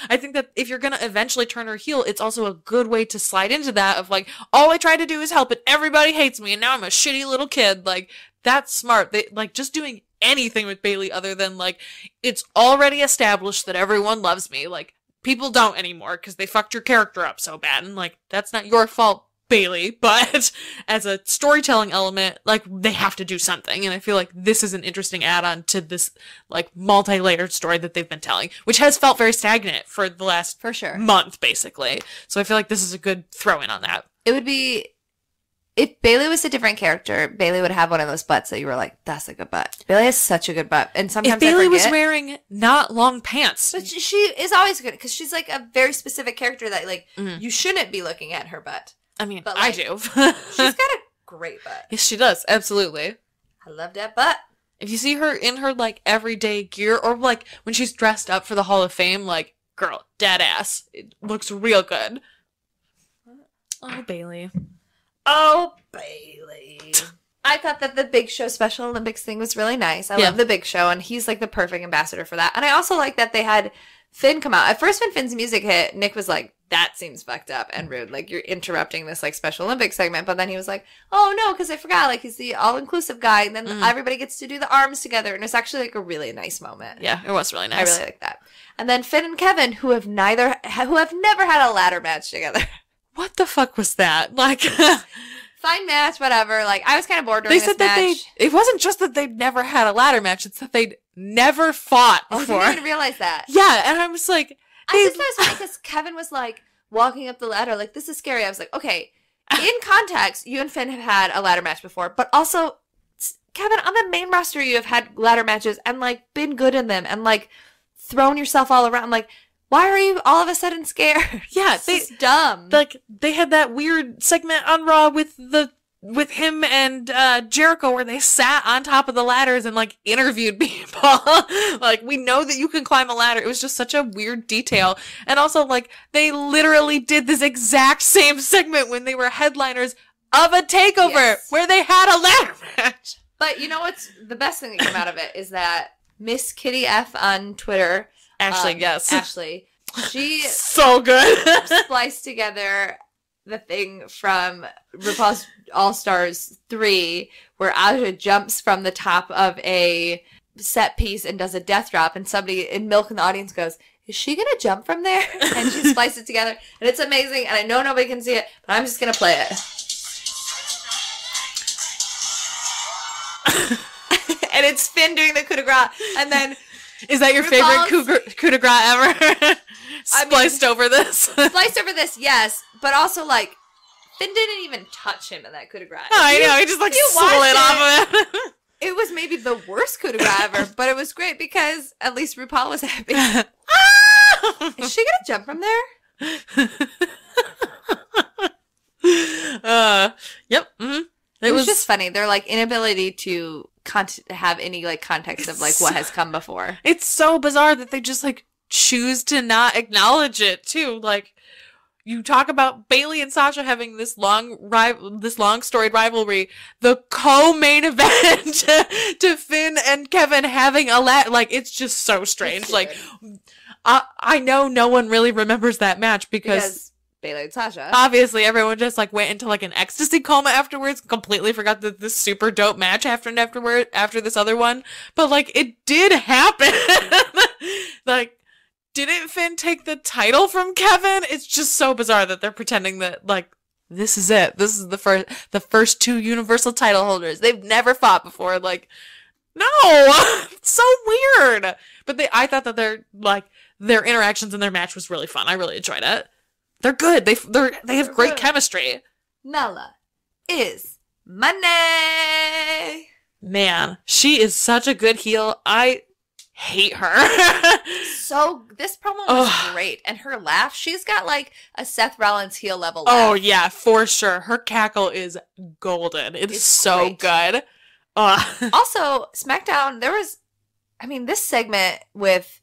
I think that if you're going to eventually turn her heel, it's also a good way to slide into that of like, all I try to do is help and everybody hates me and now I'm a shitty little kid. Like, that's smart. They like just doing anything with Bailey other than like, it's already established that everyone loves me. Like, people don't anymore because they fucked your character up so bad. And like, that's not your fault, Bailey, but as a storytelling element, like, they have to do something. And I feel like this is an interesting add-on to this like multi-layered story that they've been telling, which has felt very stagnant for the last month, basically. So I feel like this is a good throw-in on that.
It would be, if Bailey was a different character, Bailey would have one of those butts that you were like, that's a good butt. Bailey has such a good butt. And sometimes
if Bailey was wearing not long pants.
But she is always good because she's like a very specific character that like, you shouldn't be looking at her butt.
I mean,
but, like,
I do.
She's got a great butt.
Yes, she does. Absolutely.
I love that butt.
If you see her in her, like, everyday gear, or, like, when she's dressed up for the Hall of Fame, like, girl, dead ass. It looks real good. Oh, Bailey.
Oh, Bailey. I thought that the Big Show Special Olympics thing was really nice. I love the Big Show, and he's, like, the perfect ambassador for that. And I also like that they had Finn come out. At first, when Finn's music hit, Nick was like, that seems fucked up and rude. Like, you're interrupting this, like, Special Olympics segment. But then he was like, oh, no, because I forgot. Like, he's the all-inclusive guy. And then everybody gets to do the arms together. And it's actually, like, a really nice moment.
Yeah, it was really nice.
I really like that. And then Finn and Kevin, who have never had a ladder match together.
What the fuck was that? Like...
Fine match, whatever. Like, I was kind of bored during this match.
It wasn't just that they'd never had a ladder match. It's that they'd never fought before.
I didn't even realize that.
Yeah, and I was like...
I just thought it was funny because Kevin was, like, walking up the ladder, like, this is scary. I was like, okay, in context, you and Finn have had a ladder match before, but also, Kevin, on the main roster, you have had ladder matches and, like, been good in them and, like, thrown yourself all around. Like, why are you all of a sudden scared?
Yeah,
it's dumb.
Like, they had that weird segment on Raw with him and Jericho where they sat on top of the ladders and, like, interviewed people. Like, we know that you can climb a ladder. It was just such a weird detail. And also, like, they literally did this exact same segment when they were headliners of a takeover where they had a ladder match.
But you know what's the best thing that came out of it is that Miss Kitty F on Twitter, Ashley, she
so good
spliced together the thing from RuPaul's All-Stars 3 where Aja jumps from the top of a set piece and does a death drop, and somebody in Milk in the audience goes, is she gonna jump from there? And she spliced it together, and it's amazing, and I know nobody can see it, but I'm just gonna play it. And it's Finn doing the coup de grace, and then
is that your favorite coup de grace ever? Spliced over this?
Spliced over this, yes. But also, like, Finn didn't even touch him in that coup de grace.
Oh, I know. He just, like, slid off of it.
It was maybe the worst coup de grace ever, but it was great because at least RuPaul was happy. Is she gonna jump from there?
Yep. Mm-hmm.
It was just funny. Their, like, inability to have any, like, context of, like, what has come before.
It's so bizarre that they just, like, choose to not acknowledge it, too. Like, you talk about Bailey and Sasha having this long storied rivalry. The co-main event to Finn and Kevin having like, it's just so strange. Like, I know no one really remembers that match because
Bailey and Sasha.
Obviously, everyone just, like, went into, like, an ecstasy coma afterwards, completely forgot that this super dope match after this other one. But, like, it did happen. Like, didn't Finn take the title from Kevin? It's just so bizarre that they're pretending that, like, this is it. This is the first two Universal title holders. They've never fought before. Like, no! It's so weird! But I thought that their interactions in their match was really fun. I really enjoyed it. They're good. They have great chemistry.
Mela is money.
Man, she is such a good heel. I hate her.
So this promo was great, and her laugh. She's got like a Seth Rollins heel level laugh.
Oh yeah, for sure. Her cackle is golden. It's so great. Good. Also,
SmackDown. This segment with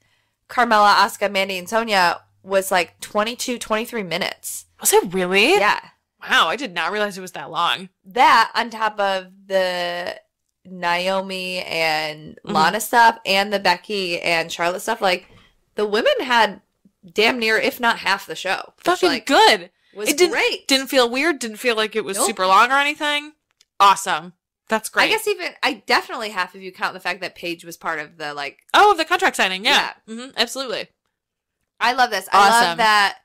Carmella, Asuka, Mandy, and Sonya was like 22, 23 minutes.
Was it really?
Yeah.
Wow, I did not realize it was that long.
That on top of the Naomi and Lana stuff and the Becky and Charlotte stuff, like the women had damn near, if not half the show.
Fucking
like,
good.
Was great.
Didn't feel weird. Didn't feel like it was super long or anything. Awesome. That's great.
I guess I definitely half if you count the fact that Paige was part of the like.
Oh, the contract signing. Yeah. Absolutely.
I love this.
Awesome.
I love that.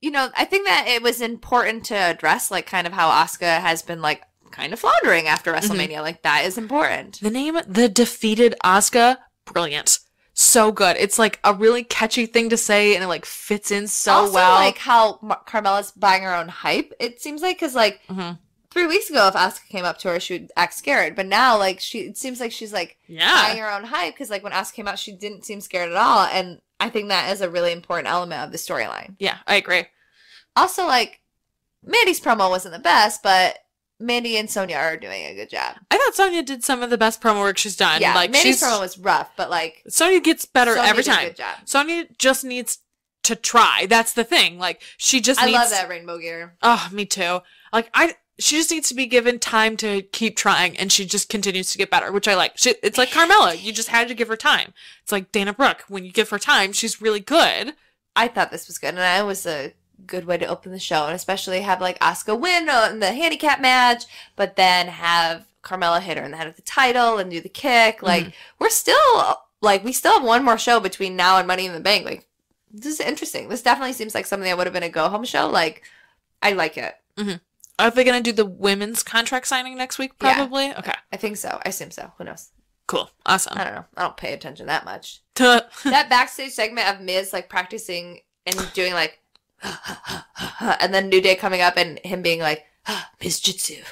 You know, I think that it was important to address like kind of how Asuka has been like kind of floundering after WrestleMania. Like that is important.
The name, The Defeated Asuka, brilliant. So good. It's like a really catchy thing to say, and it like fits in so
also,
well.
Like how Carmella's buying her own hype. It seems like because like 3 weeks ago, if Asuka came up to her, she would act scared. But now, like it seems like she's like buying her own hype because like when Asuka came out, she didn't seem scared at all. And I think that is a really important element of the storyline.
Yeah, I agree.
Also, like Mandy's promo wasn't the best, but Mandy and Sonya are doing a good job.
I thought Sonya did some of the best promo work she's done.
Yeah,
like
Mandy's promo was rough, but like
Sonya gets better every
did a
time.
good job.
Sonya just needs to try. That's the thing. Like she just needs.
I love that rainbow gear.
Oh, me too. Like she just needs to be given time to keep trying, and she just continues to get better, which I like. It's like Carmella. You just had to give her time. It's like Dana Brooke. When you give her time, she's really good.
I thought this was good, and it was a good way to open the show, and especially have like Asuka win in the handicap match, but then have Carmella hit her in the head with the title and do the kick. Like we still have one more show between now and Money in the Bank. Like this is interesting. This definitely seems like something that would have been a go home show. Like I like it.
Are they gonna do the women's contract signing next week? Probably.
Yeah,
okay.
I think so. I assume so. Who knows?
Cool. Awesome.
I don't know. I don't pay attention that much. That backstage segment of Miz like practicing and doing like and then New Day coming up and him being like, Miz Jitsu.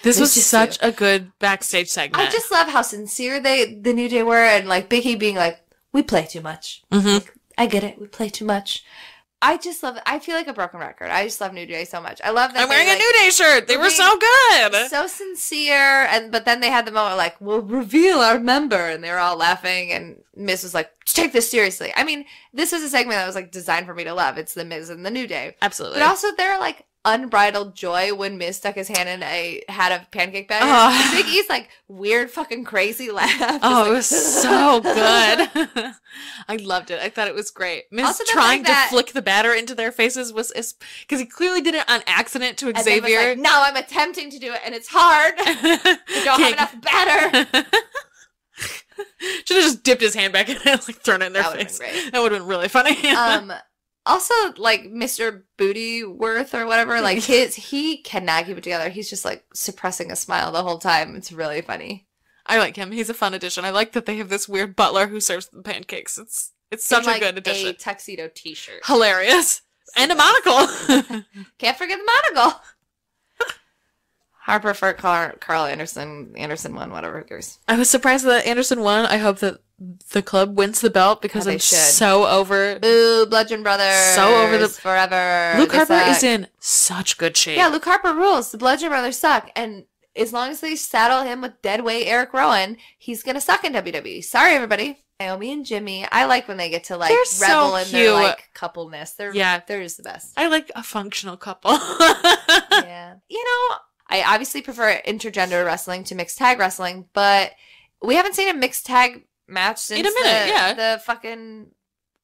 This was such a good backstage segment.
I just love how sincere the New Day were, and like Big E being like, we play too much. Like, I get it. We play too much. I just love it. I feel like a broken record. I just love New Day so much. I love that.
I'm wearing a New Day shirt. They were so good.
So sincere. But then they had the moment like, we'll reveal our member. And they were all laughing. And Miz was like, take this seriously. I mean, this was a segment that was like designed for me to love. It's the Miz and the New Day.
Absolutely.
But also they're like unbridled joy when Miz stuck his hand in a hat of pancake batter. Big E's like weird fucking crazy laugh.
Oh, it was so good. I loved it. I thought it was great. Miz trying to flick the batter into their faces was because he clearly did it on accident to Xavier.
And like, no, I'm attempting to do it and it's hard. I don't have enough batter.
Should have just dipped his hand back in and like thrown it in their face. That would have been really funny.
Also, like, Mr. Bootyworth or whatever, like, he cannot keep it together. He's just, like, suppressing a smile the whole time. It's really funny.
I like him. He's a fun addition. I like that they have this weird butler who serves the pancakes. It's such a good addition.
A tuxedo t-shirt.
Hilarious. And a monocle.
Can't forget the monocle. Harper for Carl Anderson. Anderson won, whatever, who cares.
I was surprised that Anderson won. I hope that the club wins the belt because I'm so over.
Boo, Bludgeon Brothers.
So over the
forever.
Luke Harper is in such good shape.
Yeah, Luke Harper rules. The Bludgeon Brothers suck. And as long as they saddle him with deadweight Eric Rowan, he's going to suck in WWE. Sorry, everybody. Naomi and Jimmy. I like when they get to, like, revel in their, like, coupleness. They're just the best.
I like a functional couple.
Yeah. You know, I obviously prefer intergender wrestling to mixed tag wrestling, but we haven't seen a mixed tag match since
in a minute,
the fucking,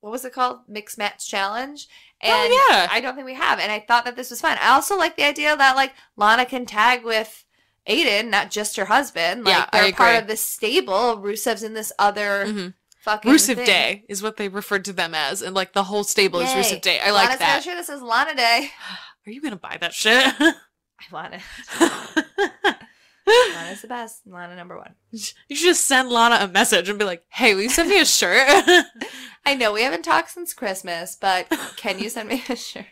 what was it called? Mixed Match Challenge. And I don't think we have. And I thought that this was fun. I also like the idea that, like, Lana can tag with Aiden, not just her husband. Like, they're part of this stable. Rusev's in this other fucking
Rusev
thing.
Day is what they referred to them as. And, like, the whole stable is Rusev Day. I like that.
Lana's gonna this is Lana Day.
Are you going to buy that shit?
I want it. Lana's the best. Lana #1.
You should just send Lana a message and be like, hey, will you send me a shirt?
I know we haven't talked since Christmas, but can you send me a shirt?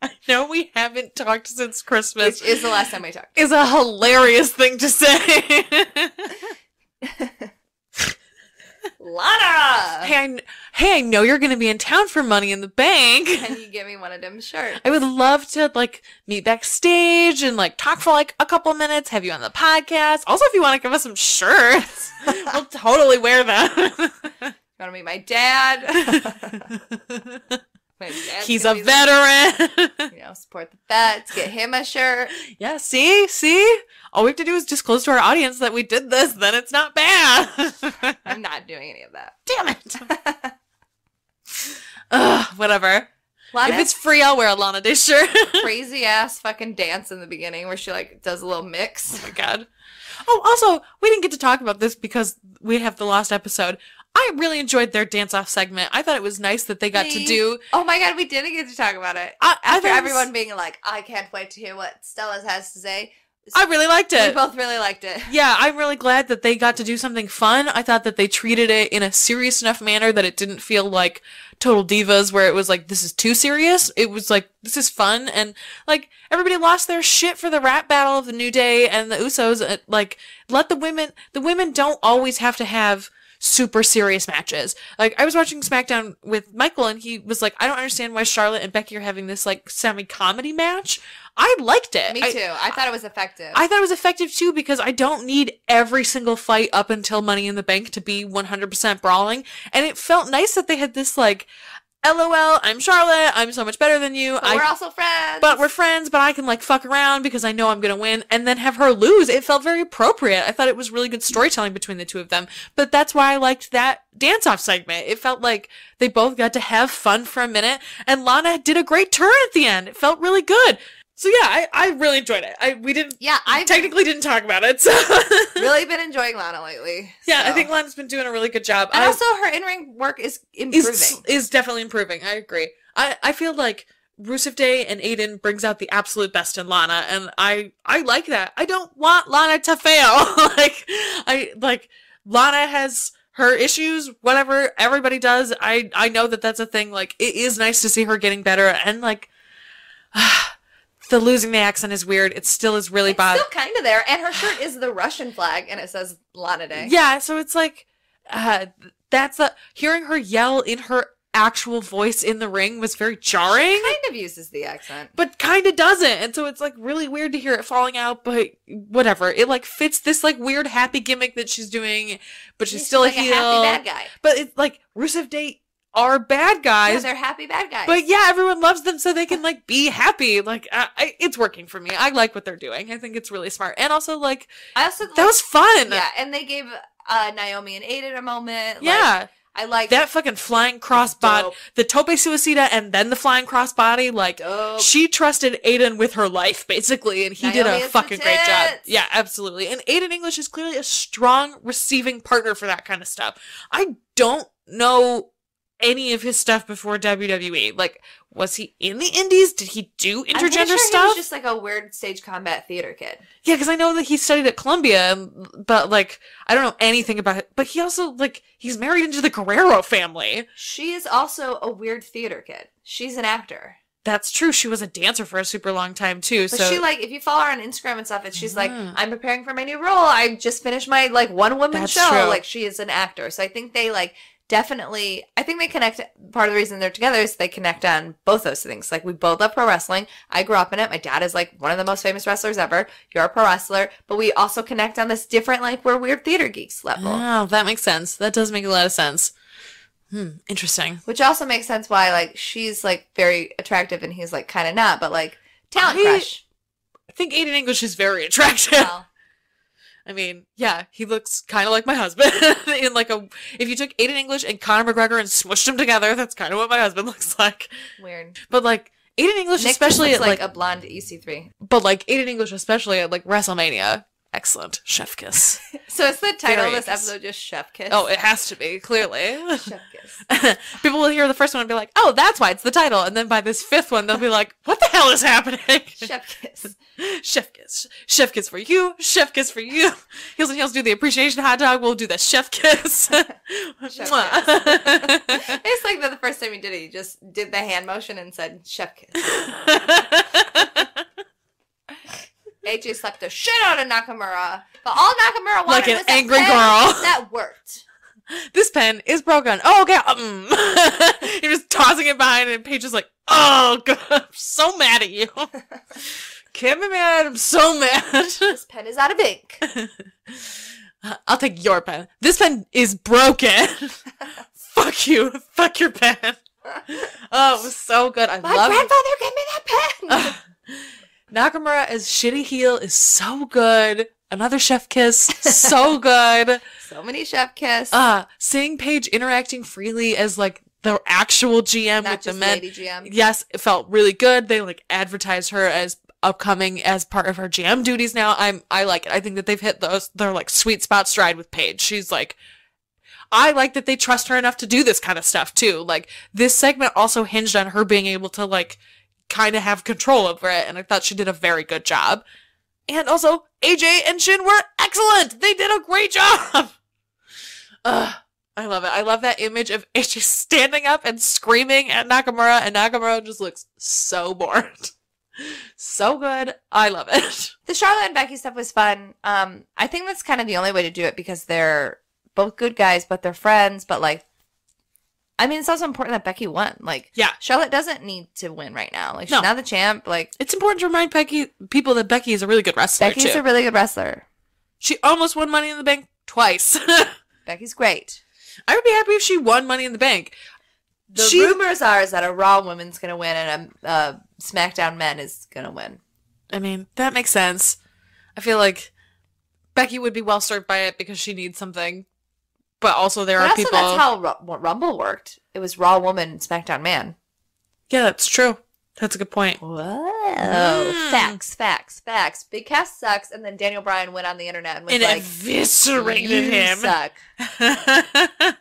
I know we haven't talked since Christmas.
Which is the last time we talked.
Is a hilarious thing to say.
Lana!
Hey, I know you're going to be in town for Money in the Bank.
Can you give me one of them shirts?
I would love to, like, meet backstage and, like, talk for, like, a couple minutes, have you on the podcast. Also, if you want to give us some shirts, we'll totally wear them.
You want to meet my dad?
He's a veteran.
Support the vets. Get him a shirt.
Yeah, see? All we have to do is disclose to our audience that we did this, then it's not bad.
I'm not doing any of that.
Damn it. Whatever.
Lana,
if it's free, I'll wear a Lana Day shirt.
Crazy ass fucking dance in the beginning where she like does a little mix.
Oh my god. Oh, also, we didn't get to talk about this because we have the last episode. I really enjoyed their dance-off segment. I thought it was nice that they got to do...
Oh my god, we didn't get to talk about it. After everyone being like, I can't wait to hear what Stella has to say.
I really liked it.
We both really liked it.
Yeah, I'm really glad that they got to do something fun. I thought that they treated it in a serious enough manner that it didn't feel like Total Divas where it was like, this is too serious. It was like, this is fun. And like, everybody lost their shit for the rap battle of the New Day and the Usos. Like, let the women don't always have to have super serious matches. Like, I was watching SmackDown with Michael and he was like, I don't understand why Charlotte and Becky are having this like semi-comedy match. I liked it.
Me too. I thought it was effective.
I thought it was effective too because I don't need every single fight up until Money in the Bank to be 100% brawling. And it felt nice that they had this like, LOL, I'm Charlotte, I'm so much better than you.
But we're also friends.
But we're friends, but I can like fuck around because I know I'm gonna win and then have her lose. It felt very appropriate. I thought it was really good storytelling between the two of them. But that's why I liked that dance-off segment. It felt like they both got to have fun for a minute and Lana did a great turn at the end. It felt really good. So yeah, I really enjoyed it. I technically didn't talk about it. So
really been enjoying Lana lately.
Yeah, so. I think Lana's been doing a really good job.
And also her in-ring work is improving.
Is definitely improving. I agree. I feel like Rusev Day and Aiden brings out the absolute best in Lana, and I like that. I don't want Lana to fail. Lana has her issues, whatever everybody does. I know that that's a thing. Like, it is nice to see her getting better, and like. The losing the accent is weird. It still is really bad.
It's still kind of there. And her shirt is the Russian flag, and it says Lana Day.
Yeah, so it's like, hearing her yell in her actual voice in the ring was very jarring.
She kind of uses the accent.
But kind of doesn't. And so it's like really weird to hear it falling out, but whatever. It like fits this like weird happy gimmick that she's doing, but she's still like a heel.
Happy bad guy.
But it's like Rusev Day are bad guys.
Yeah, they're happy bad guys.
But yeah, everyone loves them so they can like be happy. Like it's working for me. I like what they're doing. I think it's really smart. And also like that was fun.
Yeah, and they gave Naomi and Aiden a moment.
Yeah.
Like, I like
that fucking flying crossbody, the tope suicida, and then the flying crossbody. Like she trusted Aiden with her life, basically, and he did a fucking great job. Yeah, absolutely. And Aiden English is clearly a strong receiving partner for that kind of stuff. I don't know any of his stuff before WWE. Like, was he in the indies? Did he do intergender stuff?
He was just like a weird stage combat theater kid.
Yeah, because I know that he studied at Columbia, but like, I don't know anything about it. But he also, like, he's married into the Guerrero family.
She is also a weird theater kid. She's an actor.
That's true. She was a dancer for a super long time too.
But she like, if you follow her on Instagram and stuff, and she's like, I'm preparing for my new role. I just finished my like one-woman show. True. Like, she is an actor. So I think they like, definitely, I think they connect. Part of the reason they're together is they connect on both those things. Like, we both love pro wrestling. I grew up in it. My dad is like one of the most famous wrestlers ever. You're a pro wrestler, but we also connect on this different, like, we're weird theater geeks level.
Oh, that makes sense. That does make a lot of sense. Interesting.
Which also makes sense why, like, she's like very attractive and he's like kind of not, but like talent crush.
I think Aiden English is very attractive. Well, I mean, yeah, he looks kind of like my husband. In like if you took Aiden English and Conor McGregor and smushed them together, that's kind of what my husband looks like.
Weird.
But like Aiden English,
Nick
especially
looks
at
like a blonde EC3.
But like Aiden English, especially at like WrestleMania, excellent chef kiss.
So is the title of this episode just Chef Kiss?
Oh, it has to be, clearly.
Chef Kiss.
People will hear the first one and be like, oh, that's why it's the title. And then by this fifth one, they'll be like, what the hell is happening?
Chef Kiss.
Chef Kiss. Chef Kiss for you. Chef Kiss for you. Heels and Heels do the appreciation hot dog. We'll do the Chef Kiss.
Chef Kiss. It's like that the first time he did it, he just did the hand motion and said, Chef Kiss. AJ slapped the shit out of Nakamura, but all Nakamura wanted
like an
was
angry girl.
That worked.
This pen is broken. Oh, okay. You're just tossing it behind, and Paige is like, oh, God, I'm so mad at you. Can't be mad. I'm so mad.
This pen is out of ink.
I'll take your pen. This pen is broken. Fuck you. Fuck your pen. Oh, it was so good.
My grandfather gave me that pen.
Nakamura as shitty heel is so good. Another chef kiss. So good.
So many chef kiss.
Seeing Paige interacting freely as like the actual GM
Not
with the
just
men.
Lady GM.
Yes, it felt really good. They like advertised her as upcoming as part of her GM duties now. I like it. I think that they've hit their like sweet spot stride with Paige. She's like, I like that they trust her enough to do this kind of stuff too. Like this segment also hinged on her being able to like kind of have control over it, and I thought she did a very good job. And also, AJ and Shin were excellent. They did a great job. I love it. I love that image of AJ standing up and screaming at Nakamura, and Nakamura just looks so bored. So good. I love it.
The Charlotte and Becky stuff was fun. I think that's kind of the only way to do it because they're both good guys, but they're friends. But like, I mean, it's also important that Becky won. Like,
yeah,
Charlotte doesn't need to win right now. Like, she's
No.
not the champ. Like,
it's important to remind people that Becky is a really good wrestler.
Becky's
too.
a really good wrestler.
She almost won Money in the Bank twice.
Becky's great.
I would be happy if she won Money in the Bank.
The rumors are is that a Raw woman's going to win and a SmackDown men is going to win.
I mean, that makes sense. I feel like Becky would be well served by it because she needs something. But also there are people...
that's how Rumble worked. It was Raw woman, SmackDown man.
Yeah, that's true. That's a good point.
Whoa. Facts. Big Cass sucks. And then Daniel Bryan went on the internet and was like...
eviscerated him.
You suck.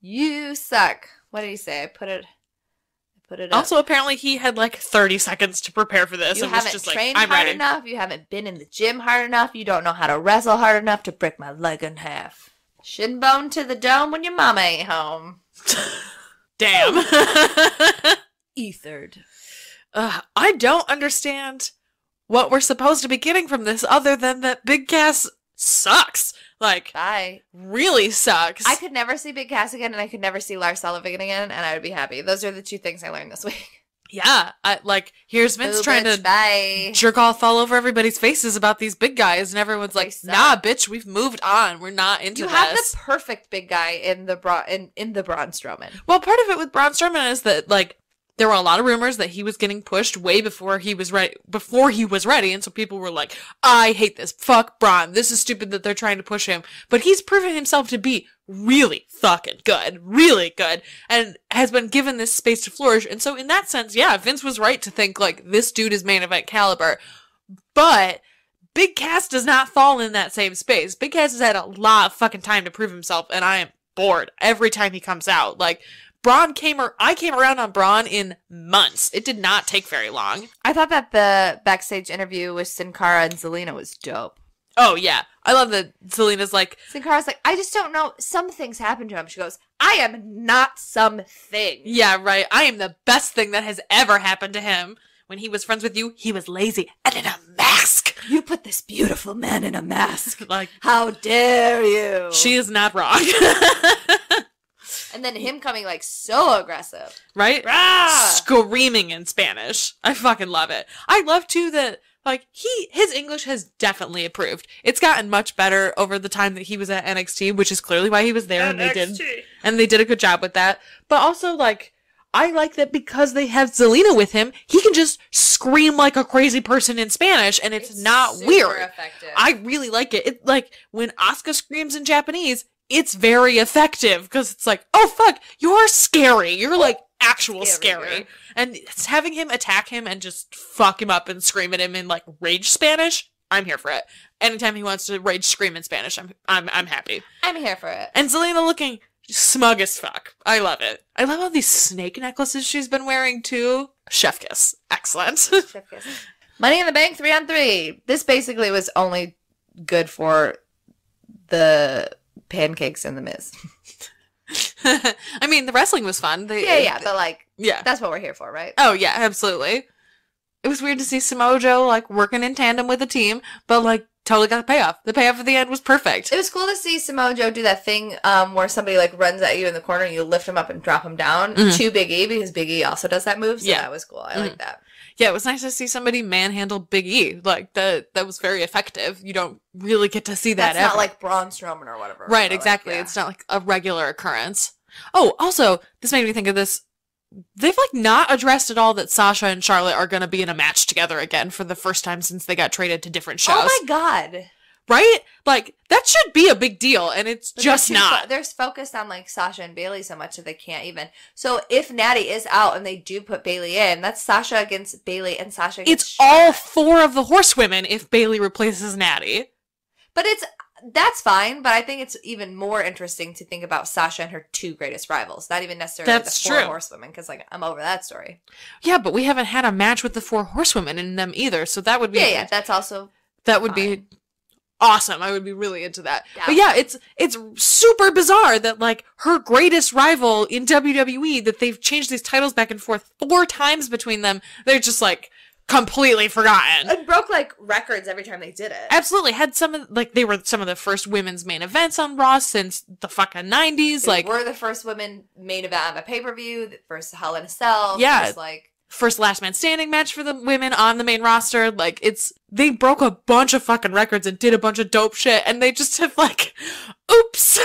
You suck. What did he say? I put it up.
Also, apparently he had like 30 seconds to prepare for this.
You
and was
haven't
just
trained
like, I'm
hard
ready.
enough. You haven't been in the gym hard enough. You don't know how to wrestle hard enough to break my leg in half. Shin bone to the dome when your mama ain't home.
Damn.
Ethered.
I don't understand what we're supposed to be getting from this other than that Big Cass sucks. Like,
Bye.
really sucks.
I could never see Big Cass again, and I could never see Lars Sullivan again, and I would be happy. Those are the two things I learned this week.
Yeah. Here's Vince trying to jerk off all over everybody's faces about these big guys, and everyone's like, nah, bitch, we've moved on. We're not into this.
You have the perfect big guy in the Braun Strowman.
Well, part of it with Braun Strowman is that, like, there were a lot of rumors that he was getting pushed way before he was ready, and so people were like, I hate this. Fuck Braun. This is stupid that they're trying to push him. But he's proven himself to be really fucking good. Really good. And has been given this space to flourish. And so in that sense, yeah, Vince was right to think, like, this dude is main event caliber. But Big Cass does not fall in that same space. Big Cass has had a lot of fucking time to prove himself, and I am bored every time he comes out. Like, I came around on Braun in months. It did not take very long.
I thought that the backstage interview with Sin Cara and Zelina was dope.
Oh, yeah. I love that Zelina's like...
Sin Cara's like, I just don't know. Some things happened to him. She goes, I am not something.
Yeah, right. I am the best thing that has ever happened to him. When he was friends with you, he was lazy and in a mask.
You put this beautiful man in a mask.
Like,
how dare you?
She is not wrong.
And then him coming like so aggressive.
Right?
Rah!
Screaming in Spanish. I fucking love it. I love too that like his English has definitely improved. It's gotten much better over the time that he was at NXT, which is clearly why he was there and they did a good job with that. But also like I like that because they have Zelina with him, he can just scream like a crazy person in Spanish and it's not weird.
Effective.
I really like it. It like when Asuka screams in Japanese, it's very effective because it's like, oh fuck, you're scary. You're like actual scary. And it's having him attack him and just fuck him up and scream at him in like rage Spanish, I'm here for it. Anytime he wants to rage scream in Spanish, I'm happy.
I'm here for it.
And Zelina looking smug as fuck. I love it. I love all these snake necklaces she's been wearing too. Chef kiss. Excellent.
Chef kiss. Money in the Bank 3-on-3. This basically was only good for the pancakes and the Miz.
I mean, the wrestling was fun.
But like, yeah, that's what we're here for, right?
Oh yeah, absolutely. It was weird to see Samoa Joe like working in tandem with a team, but like totally got the payoff. The payoff at the end was perfect.
It was cool to see Samoa Joe do that thing where somebody like runs at you in the corner and you lift him up and drop him down to Big E, because Big E also does that move. So that was cool. I like that.
Yeah, it was nice to see somebody manhandle Big E. Like, that was very effective. You don't really get to see that
That's not like Braun Strowman or whatever.
Right, exactly. It's not like a regular occurrence. Oh, also, this made me think of this. They've, like, not addressed at all that Sasha and Charlotte are going to be in a match together again for the first time since they got traded to different shows.
Oh, my God.
Right? Like, that should be a big deal, and it's just not.
They're focused on, like, Sasha and Bayley so much that they can't even. So, if Natty is out and they do put Bayley in, that's Sasha against Bayley and Sasha against Charlotte.
All 4 of the horsewomen if Bayley replaces Natty.
But that's fine, but I think it's even more interesting to think about Sasha and her 2 greatest rivals. Not even necessarily the 4 horsewomen, because, like, I'm over that story.
Yeah, but we haven't had a match with the 4 horsewomen in them either, so that would be...
Yeah, that's also
That would be awesome. I would be really into that. Yeah. But yeah, it's super bizarre that, like, her greatest rival in WWE, that they've changed these titles back and forth 4 times between them, they're just, like, completely forgotten.
It broke, like, records every time they did it.
Absolutely. Had they were some of the first women's main events on Raw since the fucking 90s.
They were the first women main event on a pay-per-view, the first Hell in a Cell.
Yeah. First last man standing match for the women on the main roster. Like, they broke a bunch of fucking records and did a bunch of dope shit, and they just have, like, oops,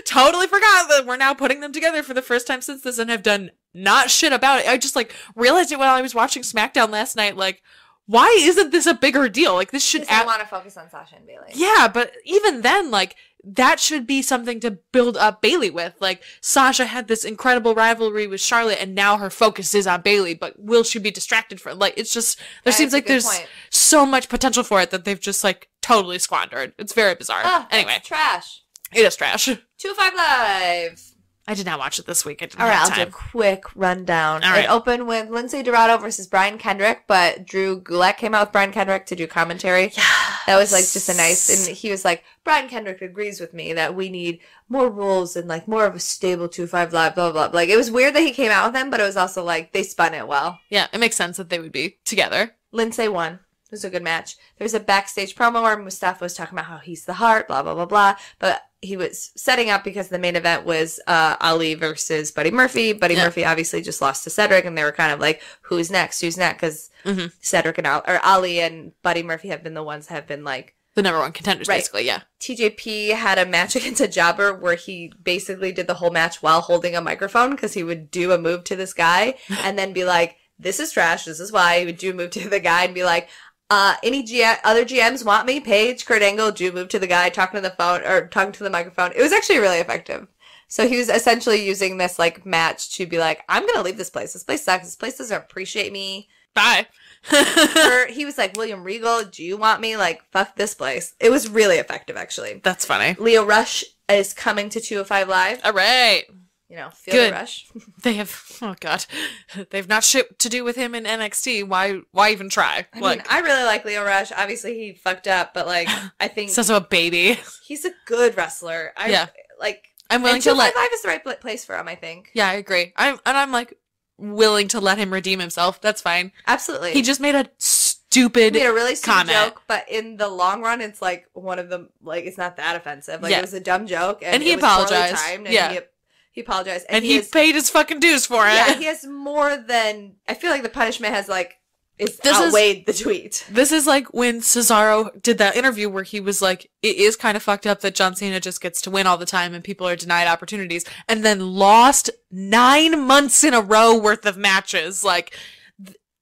totally forgot that we're now putting them together for the first time since this and have done not shit about it. I just, like, realized it when I was watching SmackDown last night, like, why isn't this a bigger deal? Like, this should...
I want to focus on Sasha and Bayley.
Yeah, but even then, like, that should be something to build up Bayley with. Like, Sasha had this incredible rivalry with Charlotte, and now her focus is on Bayley, but will she be distracted from it? Like, it's just... There seems like there's so much potential for it that they've just, like, totally squandered. It's very bizarre. Anyway.
It's trash.
It is trash.
205 Live.
I did not watch it this week.
All right, I'll do a quick rundown. All right. It opened with Lindsay Dorado versus Brian Kendrick, but Drew Gulak came out with Brian Kendrick to do commentary. Yeah, that was, like, just a nice, and he was like, Brian Kendrick agrees with me that we need more rules and, like, more of a stable 205 Live, blah, blah, blah. Like, it was weird that he came out with him, but it was also, like, they spun it well.
Yeah, it makes sense that they would be together.
Lindsay won. It was a good match. There was a backstage promo where Mustafa was talking about how he's the heart, blah, blah, blah, blah. But he was setting up because the main event was Ali versus Buddy Murphy. Buddy Murphy obviously just lost to Cedric, and they were kind of like, who's next? Who's next? Because Cedric and Ali and Buddy Murphy have been the ones that have been, like,
the number 1 contenders, basically, yeah.
TJP had a match against a jobber where he basically did the whole match while holding a microphone, because he would do a move to this guy and then be like, this is trash, this is why. He would do a move to the guy and be like, any other GMs want me? Paige, Kurt Angle, do move to the guy, talking to the phone, or talking to the microphone. It was actually really effective. So he was essentially using this, like, match to be like, I'm going to leave this place. This place sucks. This place doesn't appreciate me.
Bye.
He was like, William Regal, do you want me? Like, fuck this place. It was really effective, actually.
That's funny.
Leo Rush is coming to 205 Live.
All right.
You know, feel the rush.
They have, oh God, they've not shit to do with him in NXT. Why even try?
I mean, I really like Leo Rush. Obviously, he fucked up, but, like, I think
he's also a baby.
He's a good wrestler. I'm
willing to let
Live is the right place for him, I think.
Yeah, I agree. I'm like willing to let him redeem himself. That's fine.
Absolutely.
He just made a stupid
He made a really stupid
comment.
joke, but in the long run, it's like one of them. Like, it's not that offensive. Like, it was a dumb joke, and
he
it was
apologized.
Timed, and he apologized.
And he paid his fucking dues for it.
Yeah, he has more than... I feel like the punishment has, like, outweighed the tweet.
This is like when Cesaro did that interview where he was like, it is kind of fucked up that John Cena just gets to win all the time and people are denied opportunities, and then lost 9 months in a row worth of matches. Like,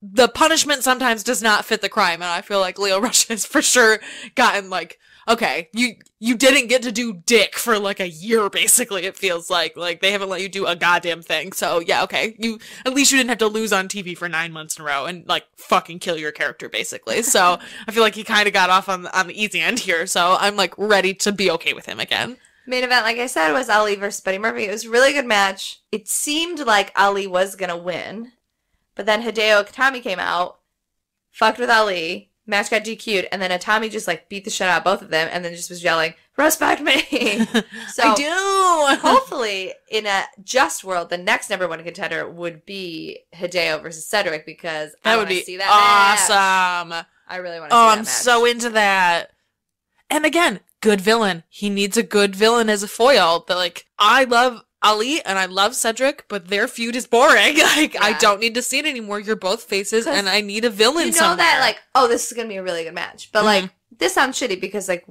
the punishment sometimes does not fit the crime, and I feel like Leo Rush has for sure gotten, like, okay, you didn't get to do dick for, like, a year, basically, it feels like. Like, they haven't let you do a goddamn thing. So, yeah, okay. At least you didn't have to lose on TV for 9 months in a row and, like, fucking kill your character, basically. So, I feel like he kind of got off on the easy end here. So, I'm, like, ready to be okay with him again.
Main event, like I said, was Ali versus Buddy Murphy. It was a really good match. It seemed like Ali was gonna win. But then Hideo Itami came out, fucked with Ali, match got DQ'd, and then Itami just, like, beat the shit out of both of them, and then just was yelling, respect me! So,
I do!
Hopefully, in a just world, the next number 1 contender would be Hideo versus Cedric, because I want to see that
awesome!
match. I really want to see that match.
I'm so into that. And again, good villain. He needs a good villain as a foil. But like, I love Ali and I love Cedric, but their feud is boring. Like, I don't need to see it anymore. You're both faces, and I need a villain. You know
that, like, oh, this is gonna be a really good match, but like, this sounds shitty because like,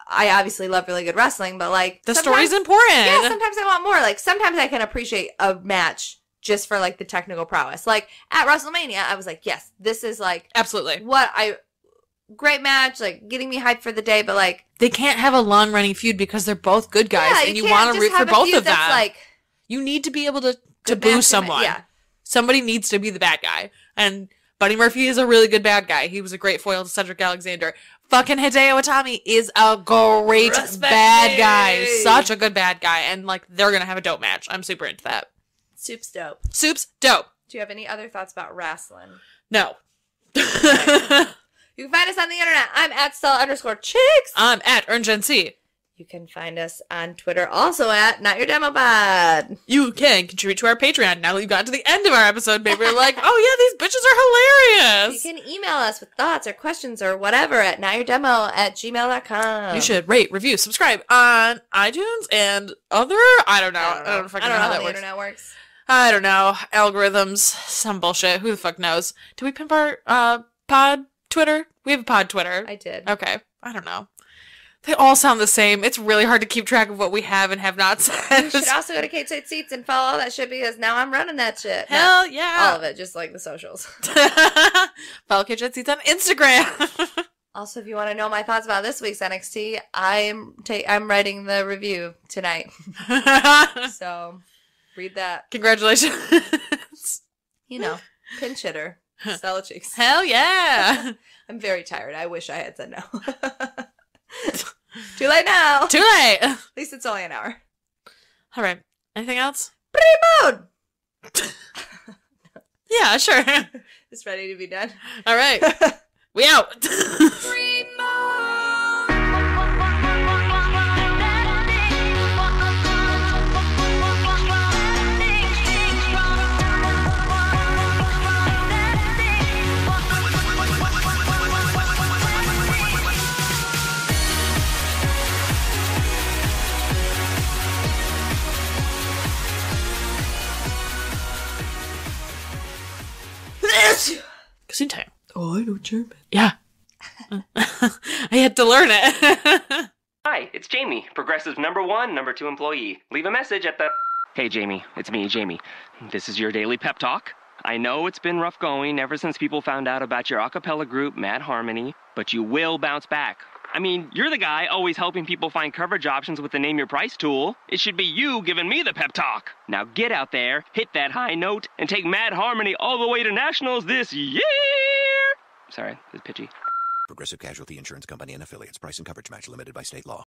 I obviously love really good wrestling, but like,
the story's important.
Yeah, sometimes I want more. Like, sometimes I can appreciate a match just for like the technical prowess. Like at WrestleMania, I was like, yes, this is like
absolutely
great match, like getting me hyped for the day, but like
they can't have a long running feud because they're both good guys, and you want to root for both of them. Like, you need to be able to boo someone. Yeah, somebody needs to be the bad guy, and Buddy Murphy is a really good bad guy. He was a great foil to Cedric Alexander. Fucking Hideo Itami is a great bad guy, such a good bad guy, and like they're gonna have a dope match. I'm super into that.
Soup's dope.
Soup's dope.
Do you have any other thoughts about wrestling?
No.
You can find us on the internet. I'm at Stella_Chicks.
I'm at EarnGenC.
You can find us on Twitter also at Not Your Demo Pod.
You can contribute to our Patreon. Now that you've gotten to the end of our episode, maybe you're like, oh yeah, these bitches are hilarious.
You can email us with thoughts or questions or whatever at notyourdemo@gmail.com.
You should rate, review, subscribe on iTunes and other, I don't know how the internet works. I don't know. Algorithms, some bullshit. Who the fuck knows? Do we pimp our pod Twitter? We have a pod Twitter.
I did.
Okay. I don't know. They all sound the same. It's really hard to keep track of what we have and have not said.
You should also go to Kate Side Seats and follow all that shit because now I'm running that shit.
Hell yeah.
All of it, just like the socials.
Follow Kate Side Seats on Instagram.
Also, if you want to know my thoughts about this week's NXT, I'm writing the review tonight. So, read that.
Congratulations.
You know, pinch hitter. Stella Cheeks.
Hell yeah.
I'm very tired. I wish I had said no. Too late now.
Too late.
At least it's only an hour.
All right. Anything else?
Pre-mode.
Yeah, sure.
It's ready to be done.
All right. We out. Gesundheit.
Oh, I know German.
Yeah. I had to learn it.
Hi, it's Jamie, Progressive #1, #2 employee. Leave a message at the... Hey, Jamie. It's me, Jamie. This is your daily pep talk. I know it's been rough going ever since people found out about your a cappella group, Mad Harmony, but you will bounce back. I mean, you're the guy always helping people find coverage options with the Name Your Price tool. It should be you giving me the pep talk. Now get out there, hit that high note, and take Mad Harmony all the way to nationals this year! Sorry, it's pitchy.
Progressive Casualty Insurance Company and Affiliates. Price and coverage match limited by state law.